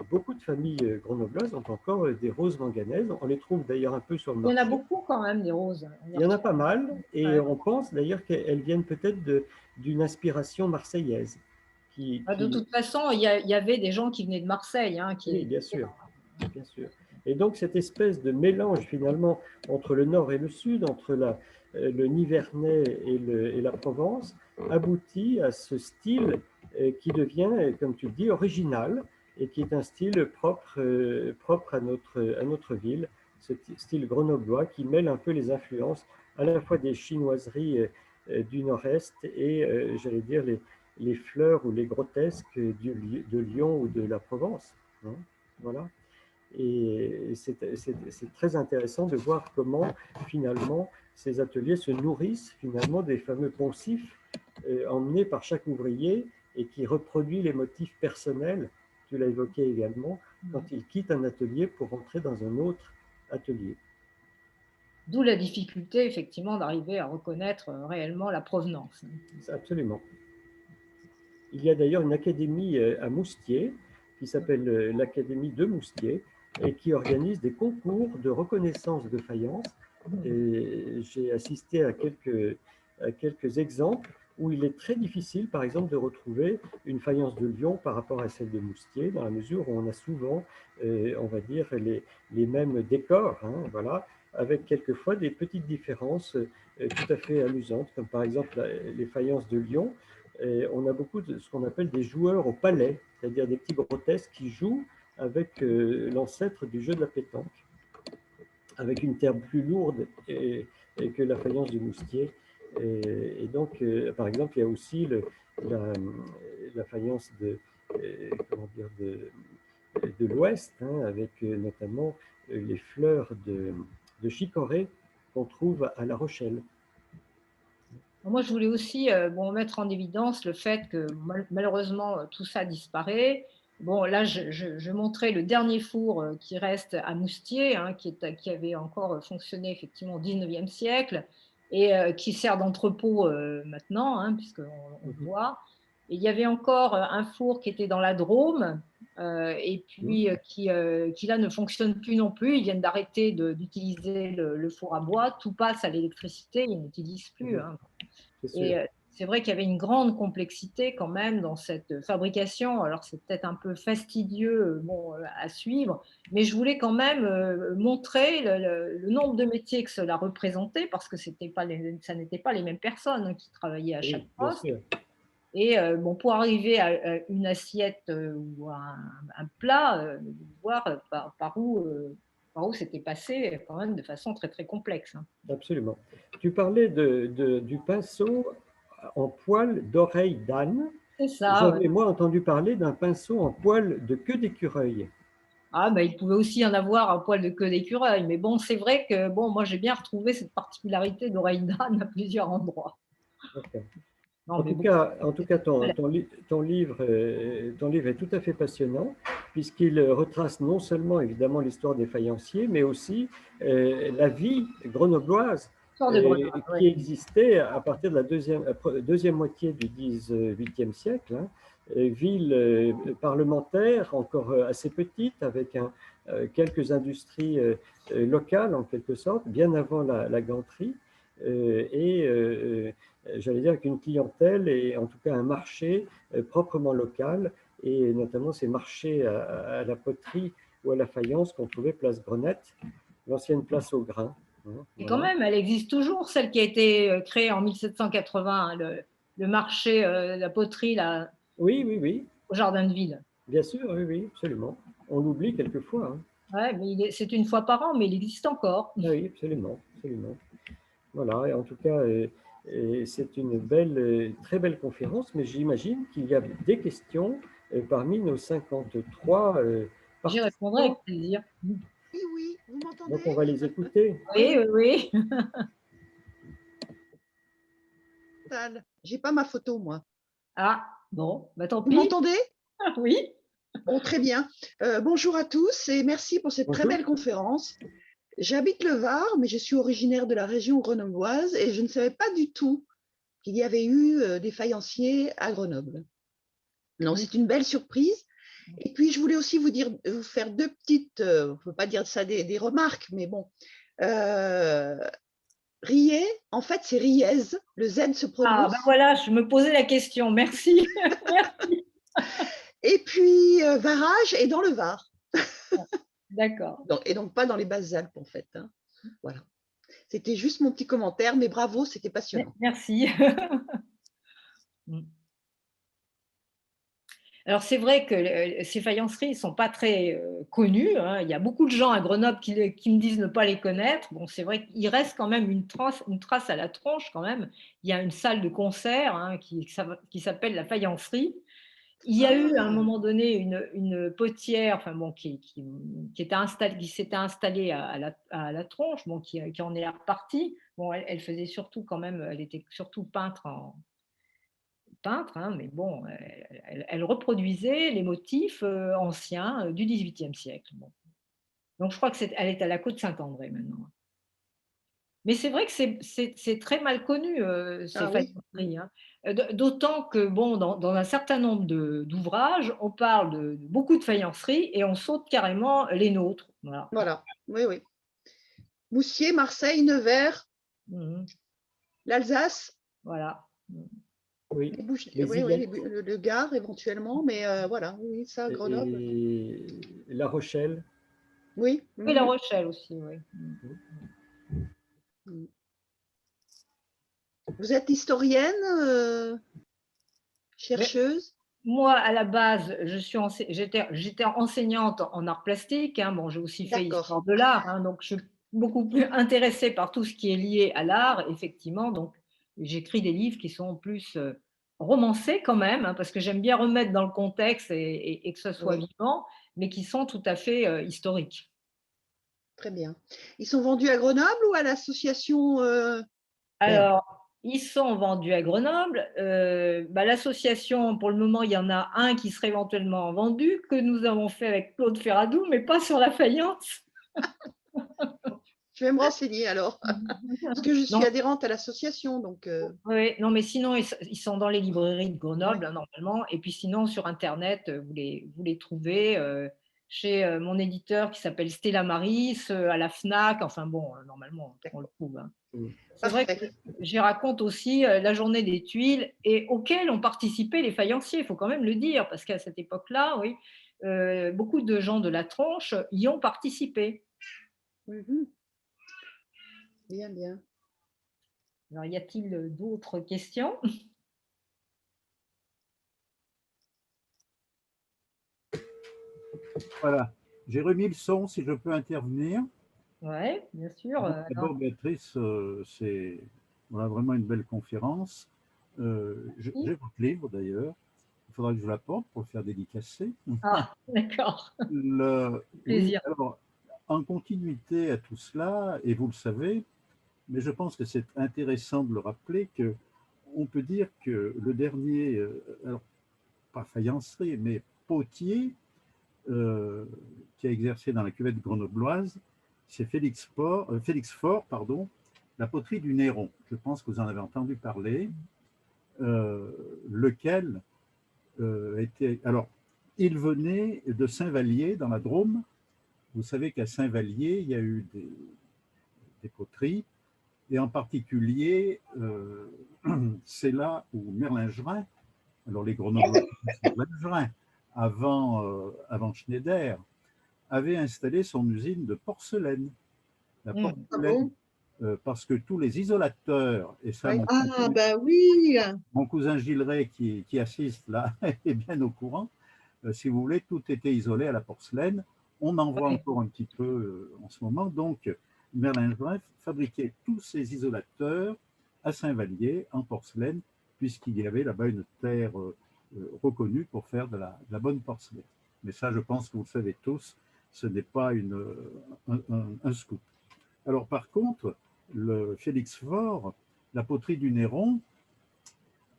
beaucoup de familles grenobloises ont encore des roses manganaises. On les trouve d'ailleurs un peu sur le marché. Il y en a beaucoup quand même, des roses. Il y en a pas mal, et on pense d'ailleurs qu'elles viennent peut-être d'une inspiration marseillaise. De toute façon, il y avait des gens qui venaient de Marseille. Hein, oui, bien sûr. Bien sûr. Et donc cette espèce de mélange finalement entre le nord et le sud, entre le Nivernais et la Provence, aboutit à ce style qui devient, comme tu le dis, original et qui est un style propre à notre ville, ce style grenoblois qui mêle un peu les influences à la fois des chinoiseries du nord-est et, j'allais dire, les fleurs ou les grotesques de Lyon ou de la Provence. Hein, voilà. Et c'est très intéressant de voir comment finalement ces ateliers se nourrissent finalement des fameux poncifs emmenés par chaque ouvrier et qui reproduit les motifs personnels, tu l'as évoqué également, quand il quitte un atelier pour entrer dans un autre atelier. D'où la difficulté, effectivement, d'arriver à reconnaître réellement la provenance. Absolument. Il y a d'ailleurs une académie à Moustier qui s'appelle l'Académie de Moustier et qui organise des concours de reconnaissance de faïence. Et j'ai assisté à quelques exemples où il est très difficile, par exemple, de retrouver une faïence de Lyon par rapport à celle de Moustier, dans la mesure où on a souvent, on va dire, les mêmes décors, hein, voilà, avec quelquefois des petites différences tout à fait amusantes, comme par exemple les faïences de Lyon. Et on a beaucoup de ce qu'on appelle des joueurs au palais, c'est-à-dire des petits grotesques qui jouent avec l'ancêtre du jeu de la pétanque, avec une terre plus lourde que la faïence du Moustier. Et donc, par exemple, il y a aussi la faïence comment dire, de l'Ouest, hein, avec notamment les fleurs de chicorée qu'on trouve à La Rochelle. Moi, je voulais aussi mettre en évidence le fait que malheureusement, tout ça disparaît. Bon, là, je montrais le dernier four qui reste à Moustier, hein, qui avait encore fonctionné effectivement au 19e siècle et qui sert d'entrepôt maintenant, hein, puisqu'on le voit. Et il y avait encore un four qui était dans la Drôme et puis qui là ne fonctionne plus non plus. Ils viennent d'arrêter d'utiliser le four à bois. Tout passe à l'électricité, ils n'utilisent plus. Hein. Et c'est vrai qu'il y avait une grande complexité quand même dans cette fabrication. Alors c'est peut-être un peu fastidieux à suivre, mais je voulais quand même montrer le nombre de métiers que cela représentait, parce que ça n'était pas les mêmes personnes hein, qui travaillaient à chaque poste. Et pour arriver à une assiette ou à un plat, voir par où c'était passé quand même de façon très très complexe. Hein. Absolument. Tu parlais du pinceau en poil d'oreille d'âne. C'est ça. J'avais, moi, entendu parler d'un pinceau en poil de queue d'écureuil. Ah, il pouvait aussi y en avoir un poil de queue d'écureuil. Mais bon, c'est vrai que moi, j'ai bien retrouvé cette particularité d'oreille d'âne à plusieurs endroits. Okay. Non, en tout cas ton livre est tout à fait passionnant, puisqu'il retrace non seulement évidemment l'histoire des faïenciers, mais aussi la vie grenobloise qui existait à partir de la deuxième moitié du XVIIIe siècle, hein, ville parlementaire encore assez petite, avec quelques industries locales en quelque sorte, bien avant la ganterie, j'allais dire avec une clientèle et en tout cas un marché proprement local, et notamment ces marchés à la poterie ou à la faïence qu'on trouvait place Grenette, l'ancienne place au grain. Et quand même, elle existe toujours, celle qui a été créée en 1780, hein, le marché, la poterie là, oui. Au Jardin de Ville. Bien sûr, oui, absolument. On l'oublie quelquefois. Hein. Ouais, mais c'est une fois par an, mais il existe encore. Ah oui, absolument. Voilà, et en tout cas, c'est une très belle conférence, mais j'imagine qu'il y a des questions parmi nos 53 participants. J'y répondrai avec plaisir. Oui, vous m'entendez? Donc on va les écouter. Oui. J'ai pas ma photo, moi. Ah, bon, tant pis. Vous m'entendez? Oui. Bon, très bien. Bonjour à tous et merci pour cette très belle conférence. J'habite le Var, mais je suis originaire de la région grenobloise et je ne savais pas du tout qu'il y avait eu des faïenciers à Grenoble. Donc, c'est une belle surprise. Et puis, je voulais aussi vous faire deux petites, on ne peut pas dire ça des remarques, mais bon. Riez, en fait, c'est Riez, le Z se prononce. Ah, voilà, je me posais la question, merci. Merci. Et puis, Varage est dans le Var. D'accord. Et donc, pas dans les Basses-Alpes, en fait. Hein. Voilà. C'était juste mon petit commentaire, mais bravo, c'était passionnant. Merci. Alors, c'est vrai que ces faïenceries ne sont pas très connues. Hein. Il y a beaucoup de gens à Grenoble qui me disent ne pas les connaître. Bon, c'est vrai qu'il reste quand même une trace à la tronche quand même. Il y a une salle de concert hein, qui s'appelle la faïencerie. Il y a eu à un moment donné une potière qui s'était installée à la tronche, qui en est repartie. Bon, elle faisait surtout quand même, elle était surtout peintre, hein, mais bon, elle reproduisait les motifs anciens du XVIIIe siècle. Bon. Donc je crois qu'elle est à la Côte Saint-André maintenant. Mais c'est vrai que c'est très mal connu, ces Ah oui. faïenceries, hein. D'autant que, bon, dans un certain nombre d'ouvrages, on parle de beaucoup de faïenceries et on saute carrément les nôtres. Voilà. Voilà. Oui, oui. Moussier, Marseille, Nevers, Mmh. l'Alsace, Voilà. Mmh. Oui, oui, les oui, îlettes le Gard éventuellement, mais voilà, oui, ça, Grenoble. et La Rochelle. Oui. Oui, La Rochelle aussi, oui. Mm. Vous êtes historienne, Mais chercheuse? moi, à la base, j'étais enseignante en arts plastiques, hein. Bon, j'ai aussi fait D'accord. histoire de l'art, hein, donc je suis beaucoup plus intéressée par tout ce qui est lié à l'art, effectivement. Donc, j'écris des livres qui sont plus romancés quand même, hein, parce que j'aime bien remettre dans le contexte et que ce soit Oui, vivant, mais qui sont tout à fait historiques. très bien. Ils sont vendus à Grenoble ou à l'association Perle. Alors, ils sont vendus à Grenoble. L'association, pour le moment, il y en a un qui serait éventuellement vendu, que nous avons fait avec Claude Ferradou, mais pas sur la faïence. Je vais me renseigner alors, parce que je suis Non, adhérente à l'association, donc oui, non, mais sinon, ils sont dans les librairies de ouais. Grenoble, hein, normalement. Et puis sinon, sur Internet, vous les trouvez chez mon éditeur qui s'appelle Stella Maris, à la FNAC. Enfin bon, normalement, on le trouve, hein. Mm. C'est vrai que Parfait. j'y raconte aussi la journée des Tuiles et auxquelles ont participé les faïenciers, il faut quand même le dire, parce qu'à cette époque-là, oui, beaucoup de gens de la tronche y ont participé. Mhm. Bien, bien. Alors, y a-t-il d'autres questions? Voilà. J'ai remis le son si je peux intervenir. Oui, bien sûr. D'abord, Béatrice, c'est voilà, vraiment une belle conférence. Merci. J'ai votre livre d'ailleurs. Il faudra que je l'apporte pour le faire dédicacer. Ah, d'accord. Oui, Plaisir. alors, en continuité à tout cela, et vous le savez, mais je pense que c'est intéressant de le rappeler, que on peut dire que le dernier, alors pas faïencerie, mais potier, euh, qui a exercé dans la cuvette grenobloise, c'est Félix Faure, pardon, la poterie du Néron. Je pense que vous en avez entendu parler, euh, lequel était. Alors, il venait de Saint-Vallier, dans la Drôme. Vous savez qu'à Saint-Vallier, il y a eu des poteries, et en particulier, c'est là où Merlingerin, alors les Grenoblois, Merlingerin, avant Schneider, avait installé son usine de porcelaine. La Ah porcelaine, bon? parce que tous les isolateurs, et ça, Ouais. Ah, bah oui. mon cousin Gilleray qui assiste là est bien au courant, si vous voulez, tout était isolé à la porcelaine. On en voit Ouais. encore un petit peu en ce moment. Donc, Merlin fabriquait tous ces isolateurs à Saint-Vallier en porcelaine, puisqu'il y avait là-bas une terre reconnue pour faire de la bonne porcelaine. Mais ça, je pense que vous le savez tous, ce n'est pas un scoop. Alors, par contre, le Félix Faure, la poterie du Néron,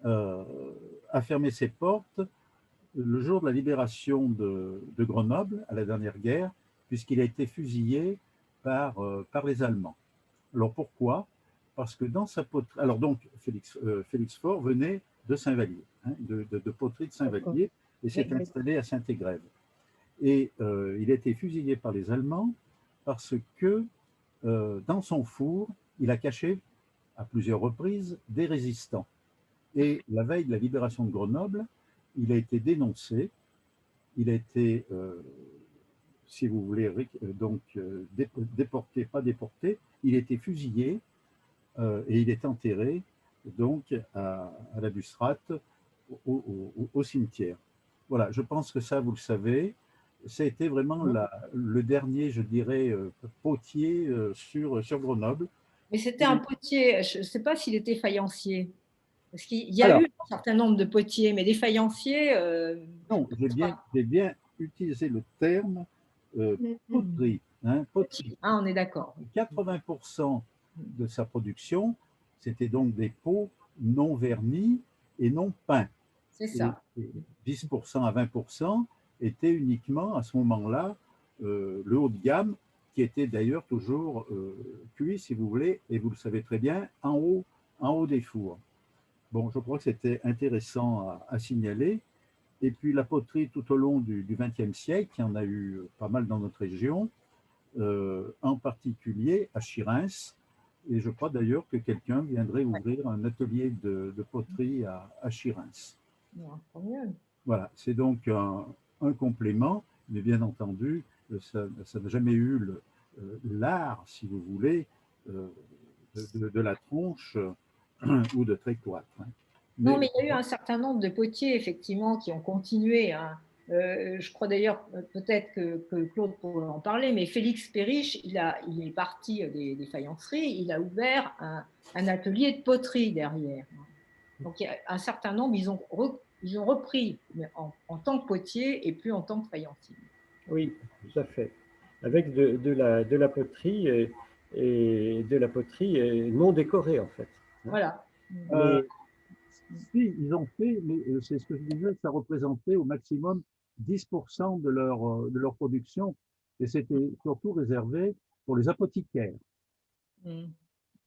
euh, a fermé ses portes le jour de la libération de Grenoble, à la dernière guerre, puisqu'il a été fusillé par les Allemands. Alors pourquoi? Parce que dans sa poterie. Alors donc, Félix Faure venait de Saint-Vallier, hein, de poterie de Saint-Vallier, et s'est installé à Saint-Égrève. Et il a été fusillé par les Allemands parce que dans son four, il a caché à plusieurs reprises des résistants. Et la veille de la libération de Grenoble, il a été dénoncé, il a été, si vous voulez, donc déporté, pas déporté, il a été fusillé et il est enterré donc à la Bustrate, au cimetière. Voilà, je pense que ça, vous le savez, ça a été vraiment le dernier, je dirais, potier sur Grenoble. Mais c'était un potier, je ne sais pas s'il était faïencier. Parce qu'il y a Alors, eu un certain nombre de potiers, mais des faïenciers, je ne non, pense pas. j'ai bien utilisé le terme poterie. Hein, poterie. Ah, on est d'accord. 80% de sa production, c'était donc des pots non vernis et non peints. C'est ça. Et 10% à 20% étaient uniquement à ce moment-là le haut de gamme qui était d'ailleurs toujours cuit, si vous voulez, et vous le savez très bien, en haut des fours. Bon, je crois que c'était intéressant à signaler. Et puis la poterie tout au long du XXe siècle, il y en a eu pas mal dans notre région, en particulier à Chirins. Et je crois d'ailleurs que quelqu'un viendrait ouvrir un atelier de poterie à Chirins. Voilà, c'est donc un complément, mais bien entendu, ça n'a jamais eu l'art, si vous voulez, de la tronche ou de trécloître. Hein. Non, mais il y a eu un certain nombre de potiers, effectivement, qui ont continué. Hein. Je crois d'ailleurs, peut-être que Claude pourrait en parler, mais Félix Perriche, il est parti des faïenceries, il a ouvert un atelier de poterie derrière. Donc, il y a un certain nombre, ils ont repris mais en tant que potier et plus en tant que faïencier. Oui, tout à fait. Avec de la poterie et de la poterie non décorée, en fait. Voilà. Si, ils ont fait, mais c'est ce que je disais, ça représentait au maximum 10% de leur production, et c'était surtout réservé pour les apothicaires. Oui,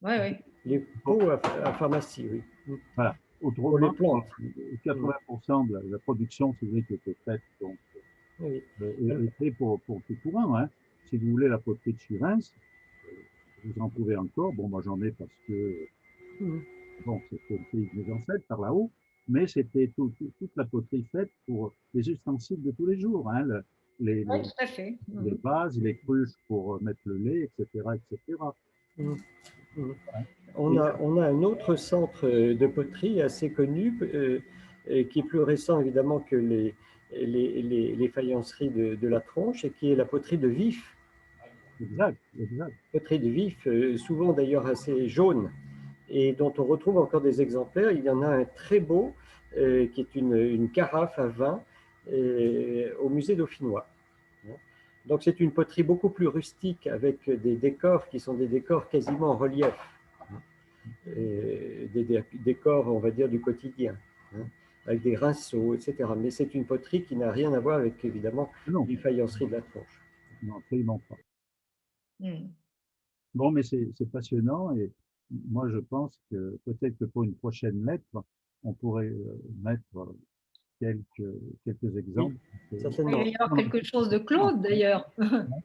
oui. Les pots à pharmacie, oui. Voilà. Pour les plantes. 80% de la production, c'est vrai, qui était faite, donc, oui. était pour tout courant. Hein. Si vous voulez la poterie de Chirins, vous en trouvez encore. Bon, moi j'en ai parce que bon, c'était le pays de mes ancêtres par là-haut, mais c'était toute la poterie faite pour les ustensiles de tous les jours. Hein, Oui, tout à fait. Les vases, les cruches pour mettre le lait, etc. etc. On a un autre centre de poterie assez connu, qui est plus récent évidemment que les faïenceries de la Tronche, et qui est la poterie de Vif. Exact, exact. Poterie de Vif, souvent d'ailleurs assez jaune, et dont on retrouve encore des exemplaires. Il y en a un très beau, qui est une carafe à vin au musée dauphinois. Donc c'est une poterie beaucoup plus rustique, avec des décors qui sont des décors quasiment en relief, des décors, on va dire, du quotidien, avec des rinceaux, etc. Mais c'est une poterie qui n'a rien à voir avec, évidemment, les faïenceries de la Tronche. Non, absolument pas. Bon, mais c'est passionnant, et moi je pense que peut-être que pour une prochaine lettre, on pourrait mettre quelques exemples. Oui, certainement. Il va y avoir quelque chose de Claude d'ailleurs.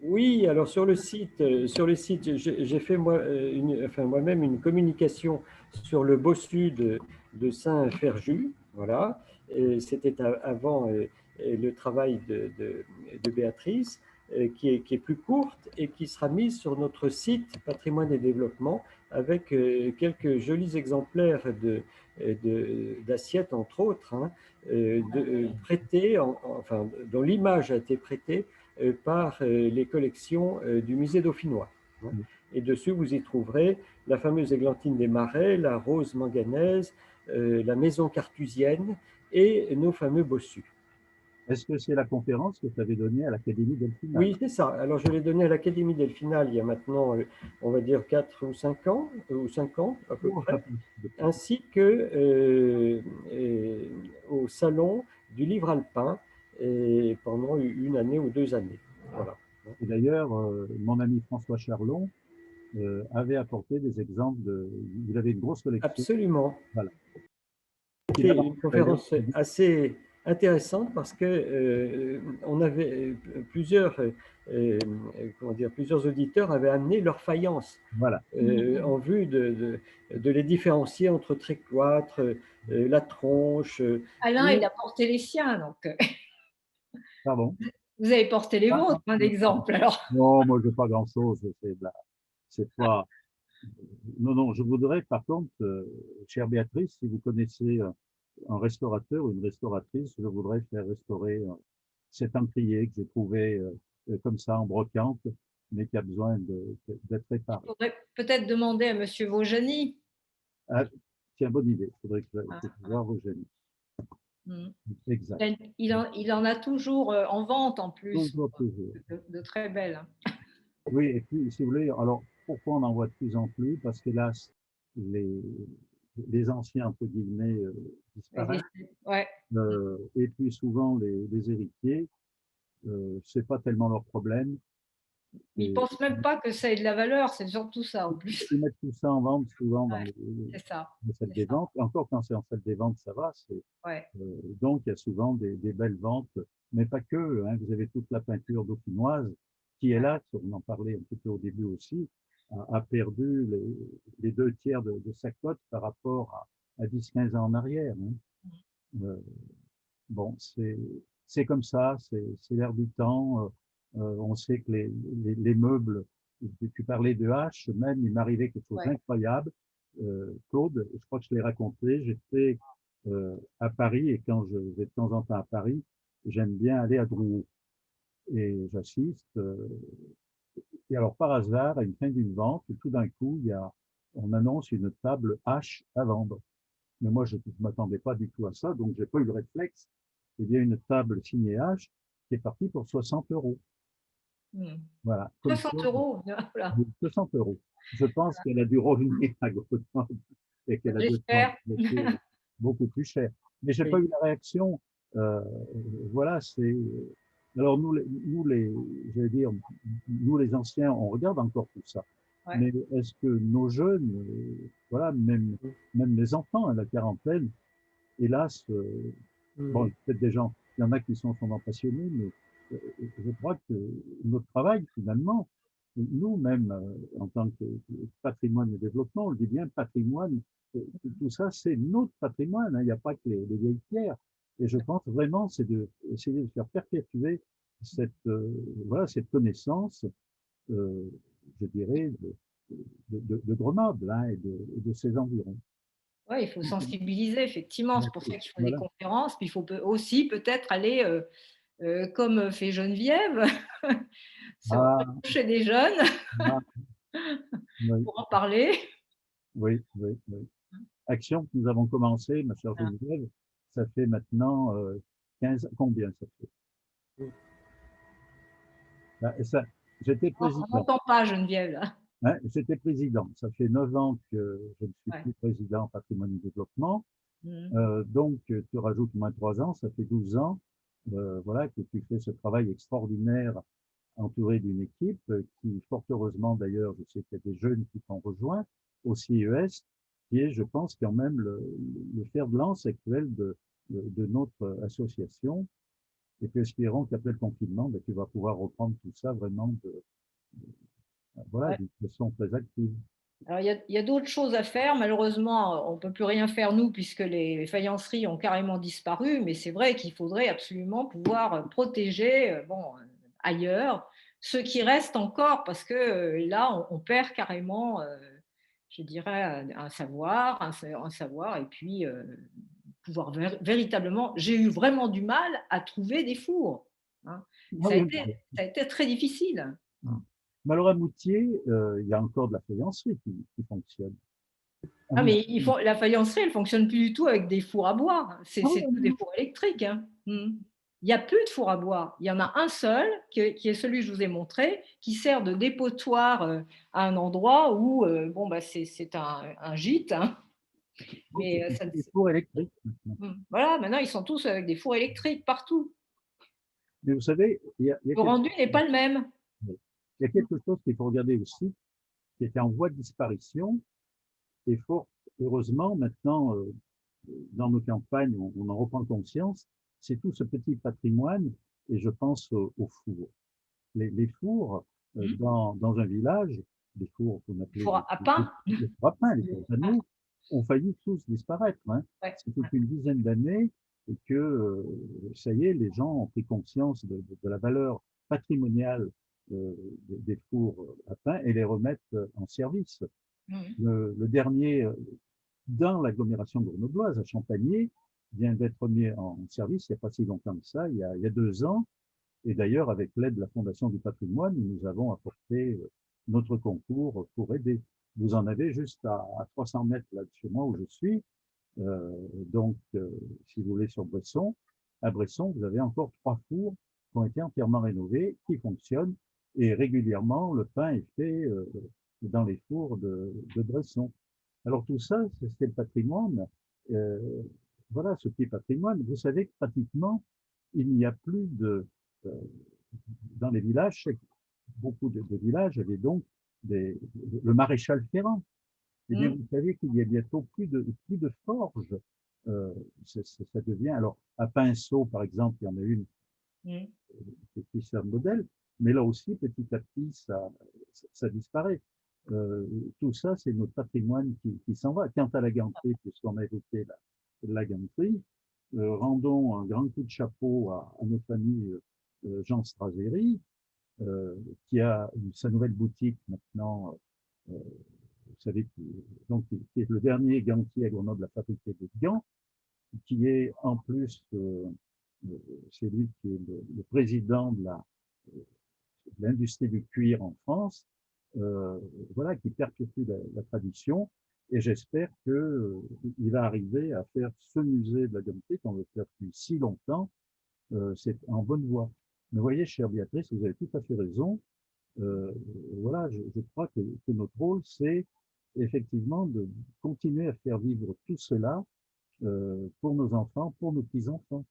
Oui, alors sur le site, j'ai fait moi-même une communication sur le bossu de Saint-Ferjus. Voilà. C'était avant le travail de Béatrice, qui est plus courte et qui sera mise sur notre site Patrimoine et Développement, avec quelques jolis exemplaires d'assiettes, entre autres, hein, prêtées, enfin, dont l'image a été prêtée par les collections du musée dauphinois. Et dessus, vous y trouverez la fameuse églantine des Marais, la rose manganaise, la maison carthusienne et nos fameux bossus. Est-ce que c'est la conférence que tu avais donnée à l'Académie delphinale? Oui, c'est ça. Alors, je l'ai donnée à l'Académie delphinale il y a maintenant, on va dire, 4 ou 5 ans, à peu près, ainsi que au Salon du Livre Alpin, et pendant une année ou 2 années. Voilà. Et d'ailleurs, mon ami François Charlon avait apporté des exemples il avait une grosse collection. Absolument. Voilà. C'était une conférence assez intéressante, parce que on avait plusieurs auditeurs avaient amené leur faïence, voilà, en vue de les différencier entre trécloître, la Tronche. Alain, il a porté les siens, donc. Pardon? Vous avez porté les vôtres, d'exemple, alors. Non, moi, je n'ai pas grand-chose. C'est pas. Non, je voudrais, par contre, chère Béatrice, si vous connaissez un restaurateur ou une restauratrice, je voudrais faire restaurer cet encrier que j'ai trouvé comme ça en brocante, mais qui a besoin d'être réparé. Il faudrait peut-être demander à monsieur Vaujany. Ah, tiens, bonne idée. Il faudrait que je voir Vaujany. Exact. Il en a toujours en vente, en plus. Toujours. De très belles. Oui, et puis, si vous voulez, alors, pourquoi on en voit de plus en plus? Parce qu'hélas, les anciens, entre guillemets, disparaissent. Ouais. Et puis, souvent, les héritiers, c'est pas tellement leur problème. Ils ne pensent même pas que ça ait de la valeur, c'est surtout ça en plus. Ils mettent tout ça en vente souvent dans Ouais, c'est ça. les salles C'est des ça. ventes. Et encore quand c'est en salle des ventes, ça va. Ouais. Donc, il y a souvent des belles ventes, mais pas que. Hein. Vous avez toute la peinture dauphinoise qui est là, on en parlait un petit peu au début aussi, a perdu les 2 tiers de sa cote par rapport à 10-15 ans en arrière. Hein. Euh, bon, c'est comme ça, c'est l'air du temps. On sait que les meubles, tu parlais de haches, même, il m'arrivait quelque chose Ouais. d'incroyable. Claude, je crois que je l'ai raconté, j'étais à Paris et quand je vais de temps en temps à Paris, j'aime bien aller à Drouot et j'assiste. Et alors, par hasard, à une fin d'une vente, tout d'un coup, on annonce une table hache à vendre. Mais moi, je ne m'attendais pas du tout à ça, donc j'ai pas eu le réflexe. Il y a une table signée H qui est partie pour 60 €. Voilà. Comme 60 quoi, €. Voilà. 60 €. Je pense qu'elle a dû revenir à Grenoble et qu'elle a dû J'espère. être beaucoup plus cher. Mais j'ai pas eu la réaction. Euh, voilà, c'est. Alors j'allais dire, nous les anciens, on regarde encore tout ça. Ouais. Mais est-ce que nos jeunes, voilà, même les enfants à la quarantaine, hélas, bon, peut-être des gens, il y en a qui sont vraiment passionnés, mais je crois que notre travail, finalement, nous-mêmes, en tant que patrimoine et développement, on le dit bien, patrimoine, tout ça, c'est notre patrimoine, hein, il n'y a pas que les vieilles pierres. Et je pense vraiment, c'est d'essayer de faire perpétuer voilà, cette connaissance, je dirais, de Grenoble hein, et de ses environs. Ouais, il faut sensibiliser, effectivement. C'est pour ça qu'il faut des Voilà. conférences. Puis il faut aussi peut-être aller, comme fait Geneviève, Ah, chez des jeunes ah, oui, pour en parler. oui, oui, oui. Action que nous avons commencé, ma chère Ah. Geneviève, ça fait maintenant 15, combien ça fait? J'étais On président. n'entend pas Geneviève, là. Hein, j'étais président. Ça fait 9 ans que je ne suis Ouais. plus président patrimoine et développement. Mhm. Donc, tu rajoutes moins 3 ans, ça fait 12 ans. Voilà, que tu fais ce travail extraordinaire entouré d'une équipe qui, fort heureusement d'ailleurs, je sais qu'il y a des jeunes qui t'ont rejoint au CES, qui est, je pense, quand même le fer de lance actuel de notre association. Et puis espérons qu'après le confinement, ben, tu vas pouvoir reprendre tout ça vraiment voilà, Ouais. d'une façon très active. Alors, il y a d'autres choses à faire. Malheureusement, on ne peut plus rien faire, nous, puisque les faïenceries ont carrément disparu. Mais c'est vrai qu'il faudrait absolument pouvoir protéger, ailleurs, ceux qui restent encore, parce que là, on perd carrément, je dirais, un savoir, un savoir, et puis pouvoir véritablement. J'ai eu vraiment du mal à trouver des fours. Hein. Ah oui, Ça a été très difficile. mais alors à Moutier, il y a encore de la faïencerie qui fonctionne. Ah, mais la faïencerie, elle ne fonctionne plus du tout avec des fours à bois. C'est Ah oui, tous des fours électriques. Hein. Il n'y a plus de four à bois. Il y en a un seul, qui est celui que je vous ai montré, qui sert de dépotoir à un endroit où c'est un gîte. Hein. Mais c'est des fours électriques maintenant. Voilà, maintenant, ils sont tous avec des fours électriques partout. Mais vous savez, Le rendu n'est pas le même. il y a quelque chose qu'il faut regarder aussi, qui était en voie de disparition, et fort heureusement, maintenant, dans nos campagnes, on en reprend conscience, c'est tout ce petit patrimoine, et je pense aux fours. Les fours, dans un village, les fours qu'on appelait Four à pain. les fours à pain, les fours à nous, ont failli tous disparaître. Hein. Ouais. C'est depuis une dizaine d'années que, ça y est, les gens ont pris conscience de la valeur patrimoniale des fours à pain et les remettent en service. Le dernier, dans l'agglomération grenobloise, à Champagné, vient d'être mis en service il n'y a pas si longtemps que ça, il y a 2 ans. Et d'ailleurs, avec l'aide de la Fondation du patrimoine, nous avons apporté notre concours pour aider. Vous en avez juste à 300 mètres là de chez moi où je suis. Donc, si vous voulez, sur Bresson, à Bresson, vous avez encore 3 fours qui ont été entièrement rénovés, qui fonctionnent. Et régulièrement, le pain est fait dans les fours de Bresson. Alors tout ça, c'est le patrimoine. Voilà, ce petit patrimoine. Vous savez que pratiquement, il n'y a plus dans les villages, beaucoup de villages avaient donc le maréchal Ferrand. Eh bien, vous savez qu'il y a bientôt plus de forges. Ça devient, alors, à Pinceau, par exemple, il y en a une qui sert de modèle, mais là aussi, petit à petit, ça disparaît. Tout ça, c'est notre patrimoine qui s'en va. Quant à la ganterie, puisqu'on a évoqué la ganterie, rendons un grand coup de chapeau à notre ami Jean Straseri, qui a sa nouvelle boutique maintenant, vous savez, donc, qui est le dernier gantier à Grenoble à fabriquer des gants, qui est en plus, c'est lui qui est le président de l'industrie du cuir en France, voilà, qui perpétue la tradition. Et j'espère qu'il va arriver à faire ce musée de la ganterie qu'on veut faire depuis si longtemps. C'est en bonne voie. Mais vous voyez, chère Béatrice, vous avez tout à fait raison. Voilà, je crois que notre rôle, c'est effectivement de continuer à faire vivre tout cela pour nos enfants, pour nos petits-enfants.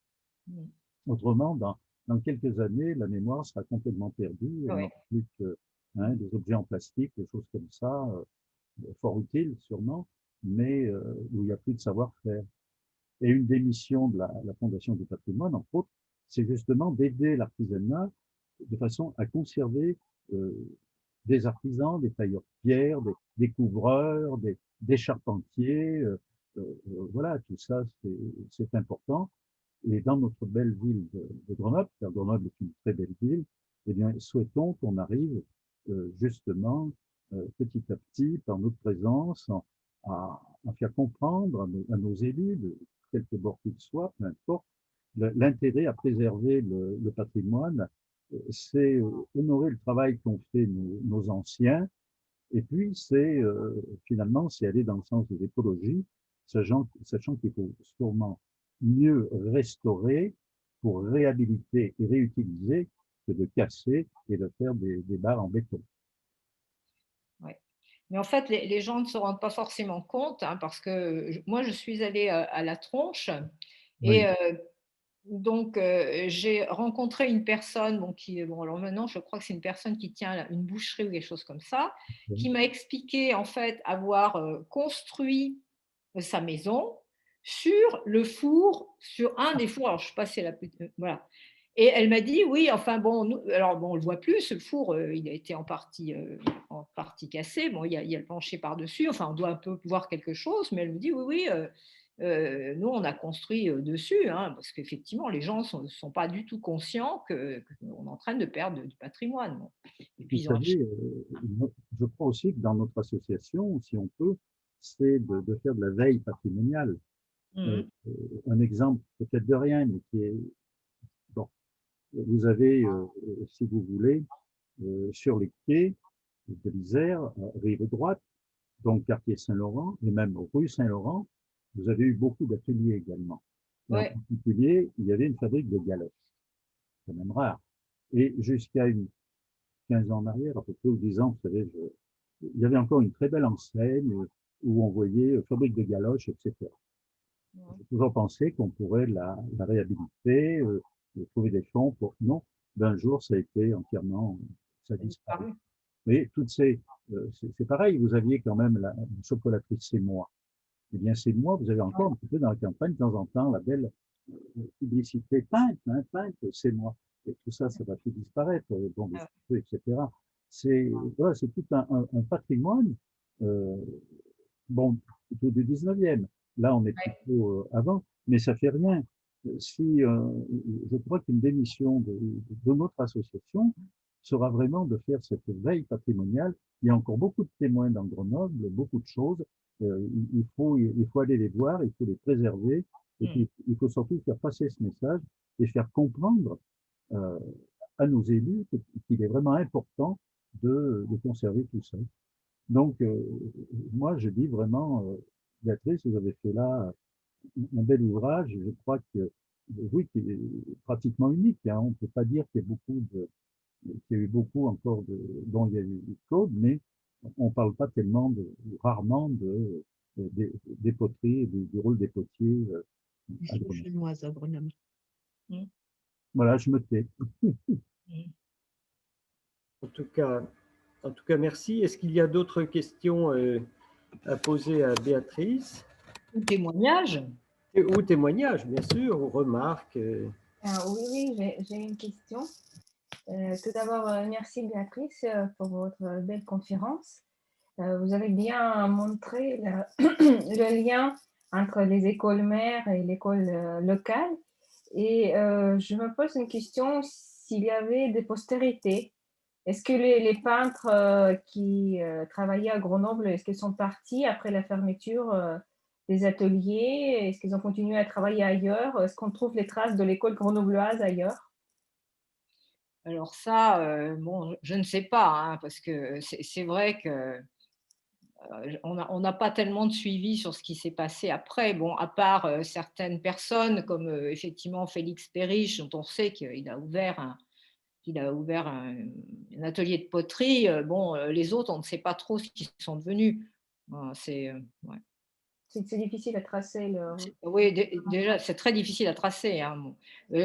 Autrement, dans quelques années, la mémoire sera complètement perdue. On n'aura plus que des objets en plastique, des choses comme ça, fort utiles sûrement, mais où il n'y a plus de savoir-faire. Et une des missions de la Fondation du patrimoine, entre autres, c'est justement d'aider l'artisanat de façon à conserver des artisans, des tailleurs de pierre, des couvreurs, des charpentiers. Voilà, tout ça, c'est important. Et dans notre belle ville de Grenoble, car Grenoble est une très belle ville, eh bien, souhaitons qu'on arrive justement petit à petit, par notre présence, à faire comprendre à nos élus, de quelque bord qu'ils soient, peu importe, l'intérêt à préserver le patrimoine, c'est honorer le travail qu'ont fait nos anciens, et puis c'est finalement, c'est aller dans le sens de l'écologie, sachant qu'il faut sûrement mieux restaurer pour réhabiliter et réutiliser que de casser et de faire des barres en béton. Ouais. Mais en fait, les gens ne se rendent pas forcément compte, hein, parce que moi, je suis allée à la Tronche et Oui. donc j'ai rencontré une personne, bon, bon, alors maintenant, je crois que c'est une personne qui tient une boucherie ou quelque chose comme ça, qui m'a expliqué en fait avoir construit sa maison sur le four, sur un des fours. Alors, je ne sais pas si elle a pu, voilà. Et elle m'a dit, oui, enfin bon, alors bon, on ne le voit plus, ce four, il a été en partie cassé. Bon, il y a le plancher par-dessus, enfin, on doit un peu voir quelque chose, mais elle me dit, oui, oui, nous, on a construit dessus, hein, parce qu'effectivement, les gens ne sont pas du tout conscients qu'on est en train de perdre du patrimoine. Bon. Et Vous puis, ils ont acheté. savez, je crois aussi que dans notre association, si on peut, c'est de faire de la veille patrimoniale. Un exemple, peut-être de rien, mais qui est, bon, vous avez, si vous voulez, sur les quais de l'Isère, rive droite, donc quartier Saint-Laurent, et même rue Saint-Laurent, vous avez eu beaucoup d'ateliers également. Et en Ouais. particulier, il y avait une fabrique de galoches, c'est même rare. Et jusqu'à 15 ans en arrière, à peu près, ou 10 ans, vous savez, il y avait encore une très belle enseigne où on voyait fabrique de galoches, etc. J'ai toujours pensé qu'on pourrait la réhabiliter, trouver des fonds pour. Non, d'un jour, ça a été entièrement, ça a disparu. Mais toutes c'est pareil, vous aviez quand même la chocolaterie C'est Moi. Eh bien, C'est Moi, vous avez encore un petit peu dans la campagne, de temps en temps, la belle publicité peinte, C'est Moi. Et tout ça, ça va tout disparaître, bon, des cheveux, etc. Voilà, c'est tout un patrimoine, bon, plutôt du 19e. Là, on est plutôt avant, mais ça fait rien. Si, je crois qu'une des missions de notre association sera vraiment de faire cette veille patrimoniale. Il y a encore beaucoup de témoins dans Grenoble, beaucoup de choses. Il faut aller les voir, il faut les préserver, et puis il faut surtout faire passer ce message et faire comprendre à nos élus qu'il est vraiment important de conserver tout ça. Donc, moi, je dis vraiment, Béatrice, vous avez fait là un bel ouvrage, je crois que, oui, qui est pratiquement unique, hein. On ne peut pas dire qu'il y a eu beaucoup encore dont il y a eu Claude, mais on ne parle pas tellement rarement des poteries, et du rôle des potiers à Grenoble. Chinoise à Grenoble. Voilà, je me tais. En tout cas, merci. Est-ce qu'il y a d'autres questions à poser à Béatrice? Témoignage. Ou témoignages, bien sûr, ou remarques. Oui, j'ai une question. Tout d'abord, merci Béatrice pour votre belle conférence. Vous avez bien montré le lien entre les écoles mères et l'école locale. Et je me pose une question, s'il y avait des postérités. Est-ce que les peintres qui travaillaient à Grenoble, est-ce qu'ils sont partis après la fermeture des ateliers? Est-ce qu'ils ont continué à travailler ailleurs? Est-ce qu'on trouve les traces de l'école grenobloise ailleurs? Alors ça, bon, je ne sais pas, hein, parce que c'est vrai que on n'a pas tellement de suivi sur ce qui s'est passé après. Bon, à part certaines personnes comme effectivement Félix Perriche, dont on sait qu'il a ouvert un atelier de poterie. Bon, les autres, on ne sait pas trop ce qu'ils sont devenus. Ouais. C'est difficile à tracer. Oui, déjà, c'est très difficile à tracer, hein. Bon.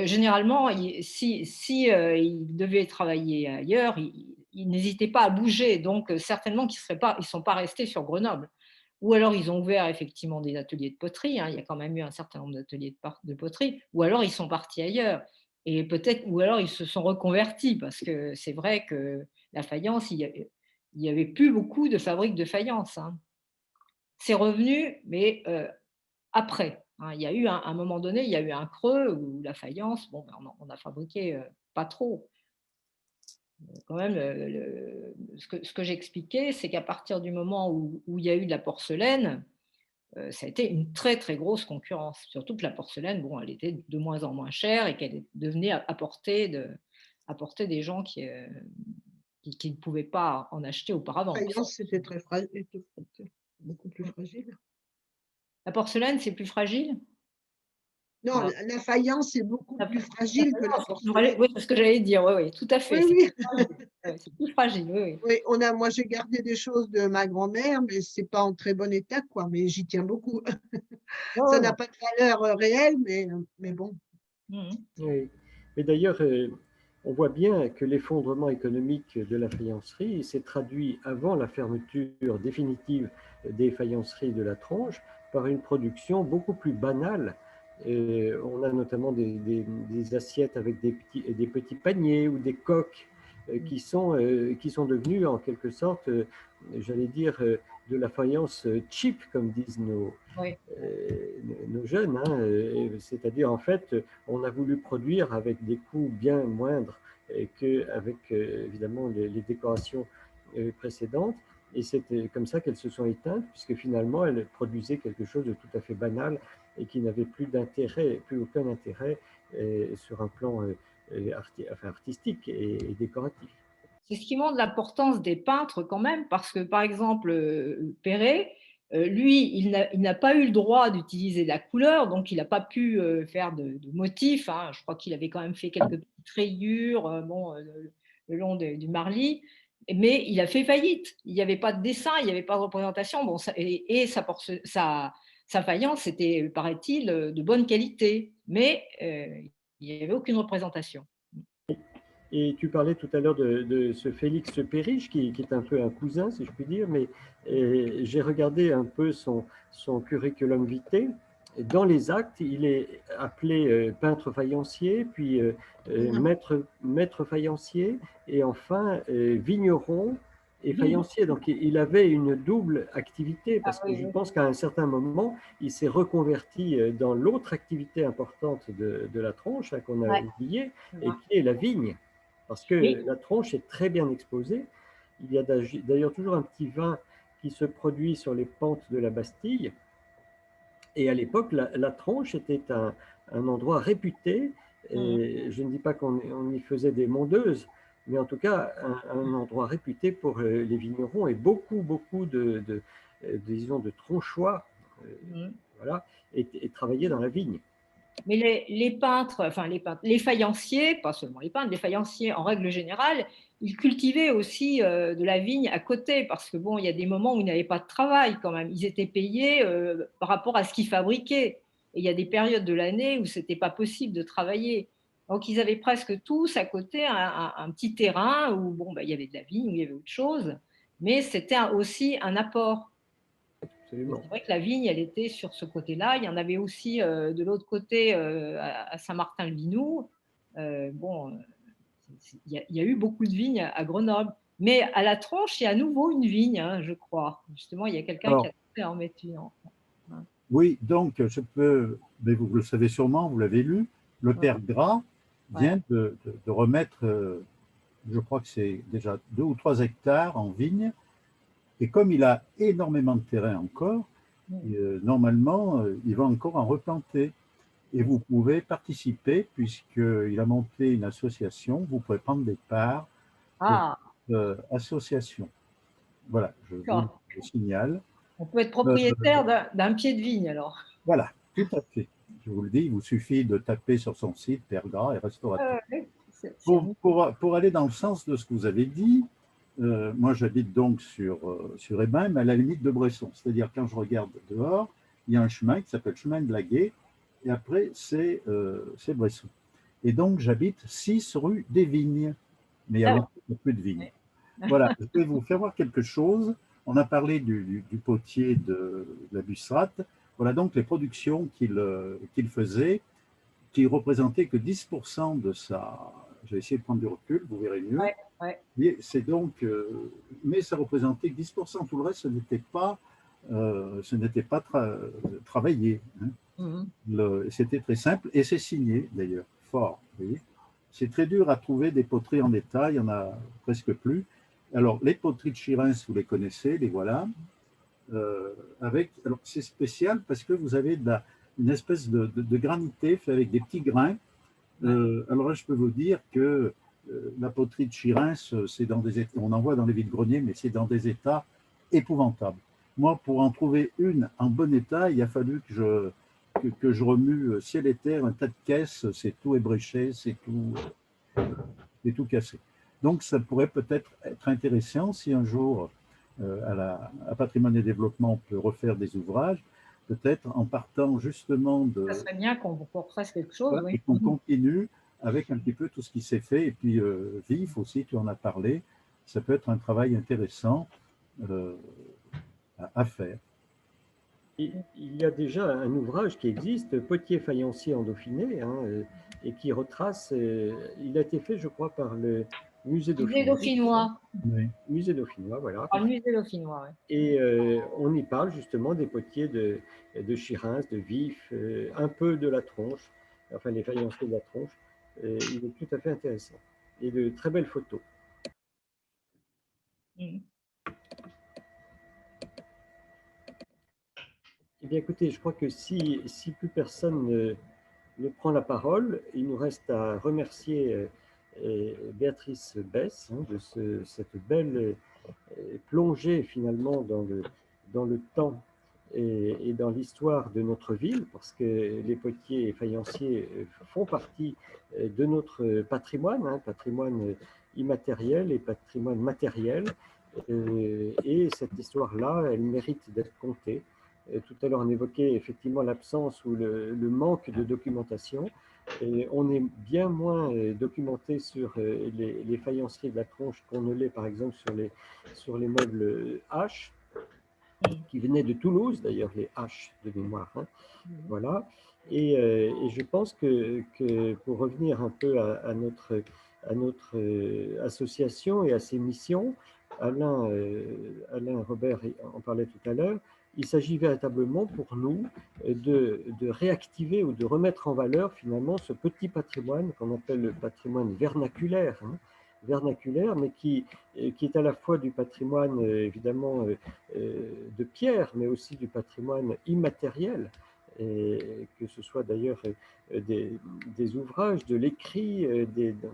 Généralement, si ils devaient travailler ailleurs, ils n'hésitaient pas à bouger. Donc, certainement qu'ils ne sont pas restés sur Grenoble. Ou alors, ils ont ouvert effectivement des ateliers de poterie, hein. Il y a quand même eu un certain nombre d'ateliers de poterie. Ou alors, ils sont partis ailleurs. Et peut-être, ou alors, ils se sont reconvertis, parce que c'est vrai que la faïence, il y avait plus beaucoup de fabriques de faïence, hein. C'est revenu, mais après, hein. Il y a eu un moment donné, il y a eu un creux où la faïence, bon, ben, on a fabriqué pas trop. Quand même, ce que j'expliquais, c'est qu'à partir du moment où il y a eu de la porcelaine, ça a été une très très grosse concurrence. Surtout que la porcelaine, bon, elle était de moins en moins chère et qu'elle devenait à portée des gens qui ne pouvaient pas en acheter auparavant. La faïence, c'était très fragile, beaucoup plus fragile. La porcelaine, c'est plus fragile? Non, Ah. la faïence est beaucoup plus fragile que la porcelaine. Oui, c'est ce que j'allais dire, oui, oui, tout à fait. Oui, oui. C'est plus fragile, oui, oui. Oui, moi j'ai gardé des choses de ma grand-mère, mais c'est pas en très bon état, quoi. Mais j'y tiens beaucoup. Ça n'a pas de valeur réelle, mais bon. Oui. Mais d'ailleurs, on voit bien que l'effondrement économique de la faïencerie s'est traduit avant la fermeture définitive des faïenceries de la Tronche par une production beaucoup plus banale. On a notamment des assiettes avec des petits paniers ou des coques qui sont devenus en quelque sorte, j'allais dire, de la faïence cheap, comme disent nos jeunes, hein. C'est-à-dire, en fait, on a voulu produire avec des coûts bien moindres qu'avec, évidemment, les décorations précédentes. Et c'est comme ça qu'elles se sont éteintes, puisque finalement, elles produisaient quelque chose de tout à fait banal et qui n'avait plus aucun intérêt sur un plan artistique et décoratif. C'est ce qui montre l'importance des peintres quand même, parce que par exemple, Perret, lui, il n'a pas eu le droit d'utiliser de la couleur, donc il n'a pas pu faire de motifs, hein. Je crois qu'il avait quand même fait quelques petites rayures bon, le long du Marly, mais il a fait faillite. Il n'y avait pas de dessin, il n'y avait pas de représentation. Bon, et sa faïence était, paraît-il, de bonne qualité, mais il n'y avait aucune représentation. Et tu parlais tout à l'heure de ce Félix Perriche, qui est un peu un cousin, si je puis dire, mais j'ai regardé un peu son curriculum vitae. Dans les actes, il est appelé peintre faïencier, puis maître faïencier, et enfin vigneron et faïencier. Donc il avait une double activité, parce que je pense qu'à un certain moment, il s'est reconverti dans l'autre activité importante de la Tronche, hein, qu'on a oubliée, et qui est la vigne. Parce que la Tronche est très bien exposée. Il y a d'ailleurs toujours un petit vin qui se produit sur les pentes de la Bastille. Et à l'époque, la Tronche était un endroit réputé. Et je ne dis pas qu'on y faisait des mondeuses, mais en tout cas, un endroit réputé pour les vignerons et beaucoup disons, de tronchois voilà, et travaillaient dans la vigne. Mais les peintres, les faïenciers, pas seulement les peintres, les faïenciers en règle générale, ils cultivaient aussi de la vigne à côté, parce que bon, il y a des moments où ils n'avaient pas de travail quand même. Ils étaient payés par rapport à ce qu'ils fabriquaient. Et il y a des périodes de l'année où c'était pas possible de travailler. Donc, ils avaient presque tous à côté un petit terrain où bon, bah, il y avait de la vigne, où il y avait autre chose, mais c'était aussi un apport. Absolument. C'est vrai que la vigne, elle était sur ce côté-là. Il y en avait aussi de l'autre côté, à Saint-Martin-le-Vinoux. Bon, il y a eu beaucoup de vignes à Grenoble. Mais à la Tronche, il y a à nouveau une vigne, hein, je crois. Justement, il y a quelqu'un qui a tenté à en mettre une. Oui, donc je peux, mais vous le savez sûrement, vous l'avez lu, le père Gras vient de remettre, je crois que c'est déjà 2 ou 3 hectares en vigne, et comme il a énormément de terrain encore, normalement, il va encore en replanter. Et vous pouvez participer, puisqu'il a monté une association, vous pouvez prendre des parts pour cette association. Voilà, je vous le signale. On peut être propriétaire d'un pied de vigne, alors. Voilà, tout à fait. Je vous le dis, il vous suffit de taper sur son site Père Gras et restaurateur. Pour aller dans le sens de ce que vous avez dit, moi j'habite donc sur Hébin, mais à la limite de Bresson. C'est-à-dire quand je regarde dehors, il y a un chemin qui s'appelle chemin de la Gué, et après c'est Bresson. Et donc j'habite 6 rue des Vignes, mais il y a beaucoup de vignes. Voilà, je vais vous faire voir quelque chose. On a parlé du potier de la Bussrate. Voilà donc les productions qu'il faisait, qui représentaient que 10% de sa... Je vais essayer de prendre du recul, vous verrez mieux. C'est donc, mais ça représentait que 10%. Tout le reste, ce n'était pas travaillé. Hein. C'était très simple et c'est signé d'ailleurs, fort. C'est très dur à trouver des poteries en état, il n'y en a presque plus. Alors, les poteries de Chirins, vous les connaissez, les voilà. Alors, c'est spécial parce que vous avez une espèce de granité fait avec des petits grains. Alors là, je peux vous dire que la poterie de Chirins, c'est dans des états, on en voit dans les vides-greniers, mais c'est dans des états épouvantables. Moi, pour en trouver une en bon état, il a fallu que je remue ciel et terre, un tas de caisses, c'est tout ébréché, c'est tout cassé. Donc, ça pourrait peut-être être intéressant si un jour, à Patrimoine et Développement, on peut refaire des ouvrages, peut-être en partant justement de... Ça serait bien qu'on refasse quelque chose, voilà, oui. et qu'on continue avec un petit peu tout ce qui s'est fait. Et puis, Vif aussi, tu en as parlé, ça peut être un travail intéressant à faire. Il y a déjà un ouvrage qui existe, Potier faïencier en Dauphiné, hein, et qui retrace, il a été fait, je crois, par le musée dauphinois. Oui. Musée dauphinois, voilà. Le musée dauphinois, oui. Et on y parle justement des potiers de Chirins, de Vif, un peu de la Tronche, enfin les faïenciers de la Tronche. Il est tout à fait intéressant. Et de très belles photos. Eh bien, écoutez, je crois que si plus personne ne prend la parole, il nous reste à remercier Béatrice Besse, hein, de cette belle plongée finalement dans le temps et dans l'histoire de notre ville, parce que les potiers et faïenciers font partie de notre patrimoine, hein, patrimoine immatériel et patrimoine matériel. Et cette histoire-là, elle mérite d'être contée. Tout à l'heure, on évoquait effectivement l'absence ou le manque de documentation. Et on est bien moins documenté sur les faïenceries de la Tronche qu'on ne l'est par exemple sur les meubles H, qui venaient de Toulouse d'ailleurs, les H de mémoire. Hein. Voilà. Et je pense que pour revenir un peu à notre association et à ses missions, Alain Robert en parlait tout à l'heure, il s'agit véritablement pour nous de réactiver ou de remettre en valeur finalement ce petit patrimoine qu'on appelle le patrimoine vernaculaire, hein, vernaculaire, mais qui est à la fois du patrimoine évidemment de pierre, mais aussi du patrimoine immatériel, et que ce soit d'ailleurs des ouvrages, de l'écrit,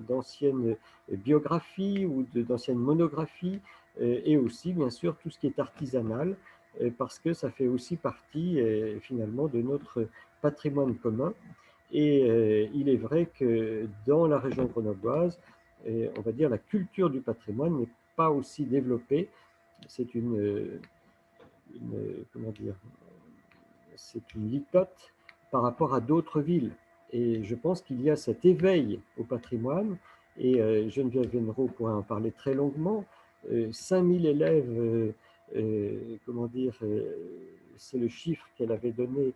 d'anciennes biographies ou d'anciennes monographies, et aussi bien sûr tout ce qui est artisanal, parce que ça fait aussi partie finalement de notre patrimoine commun. Et il est vrai que dans la région grenobloise, on va dire la culture du patrimoine n'est pas aussi développée. C'est comment dire, c'est une litote par rapport à d'autres villes. Et je pense qu'il y a cet éveil au patrimoine, et Geneviève Vennereau pourra en parler très longuement. 5000 élèves, comment dire, c'est le chiffre qu'elle avait donné,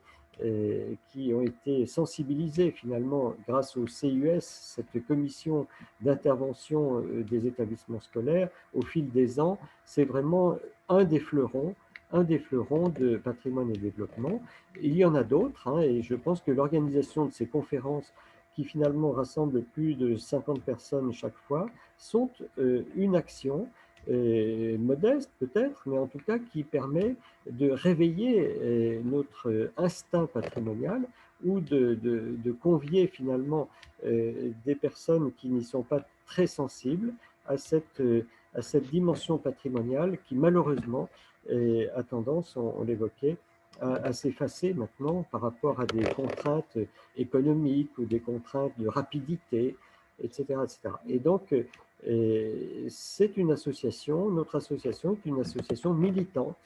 qui ont été sensibilisés finalement grâce au CUS, cette commission d'intervention des établissements scolaires au fil des ans. C'est vraiment un des fleurons de patrimoine et développement. Il y en a d'autres, hein, et je pense que l'organisation de ces conférences qui finalement rassemblent plus de 50 personnes chaque fois sont une action modeste peut-être, mais en tout cas qui permet de réveiller notre instinct patrimonial ou de convier finalement des personnes qui n'y sont pas très sensibles à cette dimension patrimoniale qui malheureusement a tendance, on l'évoquait, à s'effacer maintenant par rapport à des contraintes économiques ou des contraintes de rapidité, etc. etc. Et donc, c'est une association, notre association est une association militante,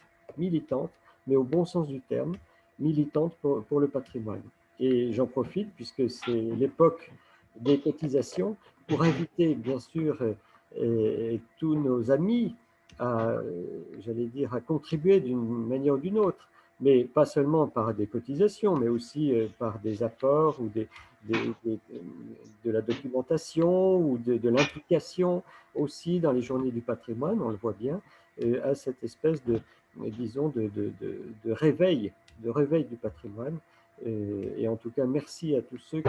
mais au bon sens du terme, militante pour le patrimoine. Et j'en profite, puisque c'est l'époque des cotisations, pour inviter bien sûr tous nos amis à, j'allais dire, à contribuer d'une manière ou d'une autre, mais pas seulement par des cotisations, mais aussi par des apports ou de la documentation ou de l'implication aussi dans les journées du patrimoine, on le voit bien, à cette espèce disons, de réveil du patrimoine. Et en tout cas, merci à tous ceux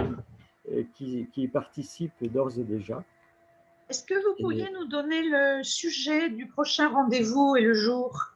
qui y participent d'ores et déjà. Est-ce que vous pourriez nous donner le sujet du prochain rendez-vous et le jour?